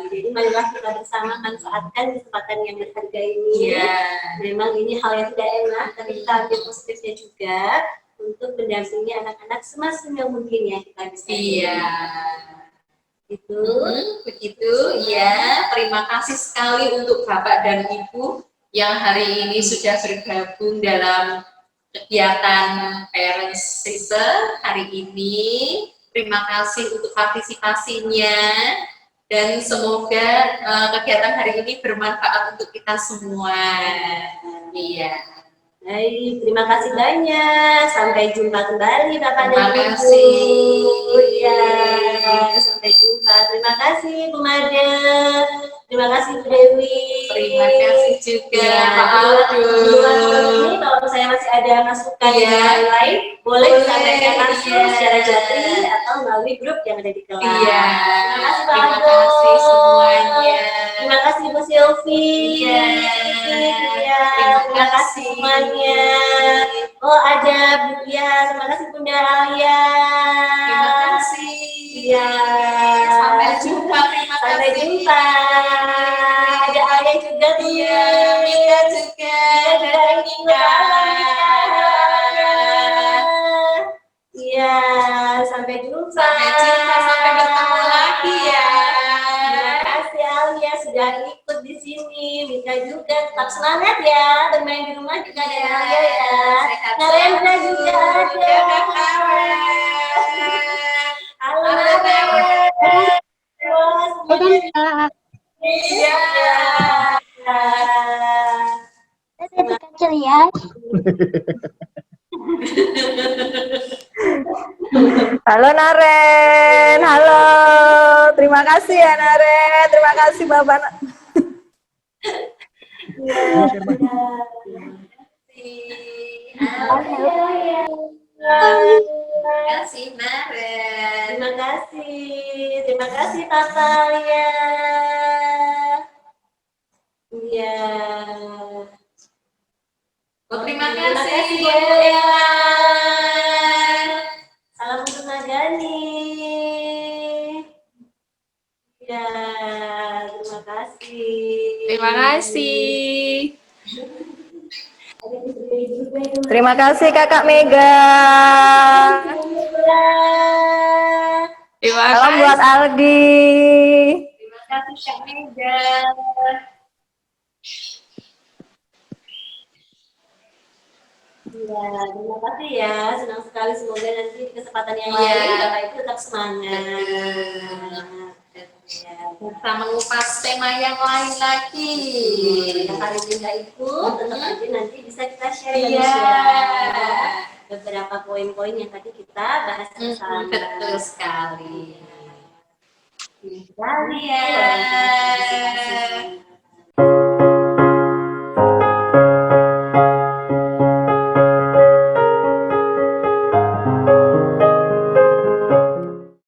Jadi marilah kita bersama manfaatkan kesempatan yang berharga ini. Memang ini hal yang tidak enak, tapi kita ambil positifnya juga untuk mendampingi anak-anak semaksimal mungkin ya kita bisa. Begitu ya. Terima kasih sekali untuk Bapak dan Ibu yang hari ini sudah bergabung dalam kegiatan Parents Season hari ini. Terima kasih untuk partisipasinya dan semoga kegiatan hari ini bermanfaat untuk kita semua. Baik, terima kasih banyak. Sampai jumpa kembali Bapak dan Ibu. Terima kasih. Sampai jumpa. Terima kasih Bu Mada. Terima kasih Bu Dewi. Terima kasih juga Pak Aldo. Ini kalau saya masih ada masukan yang lain, boleh disampaikan langsung secara japri atau melalui grup yang ada di kelas. Terima kasih Pak Aldo. Terima kasih semuanya. Terima kasih Bu Silvi. Terima kasih semuanya. Oh, ada Bu ya. Terima kasih Bunda Alia. Terima kasih. Sampai jumpa. Sampai jumpa. Ada Alia juga tuh. Mika juga. Sampai jumpa. Sampai bertemu lagi ya. Terima kasih Alia sudah ikut di sini. Mika juga tetap semangat ya. Bermain di rumah juga ada Alia ya. Narendra juga ada. Halo Narendra. Kecil ya. Halo Naren, halo. Terima kasih ya Naren, terima kasih Bapak. Terima kasih Naren. Terima kasih Tatalia. Terima kasih Bu Ella. Salam untuk Nagani. Terima kasih. Terima kasih. Terima kasih Kakak Mega. Salam buat Aldi. Terima kasih Kak Mega. Terima kasih ya. Senang sekali, semoga nanti di kesempatan yang lain Bapak Ibu tetap semangat. Kita mengupas tema yang lain lagi. Yang hari ini nggak ikut, tetap aja nanti bisa kita share beberapa poin-poin yang tadi kita bahas bersama. Betul sekali. Terima kasih ya.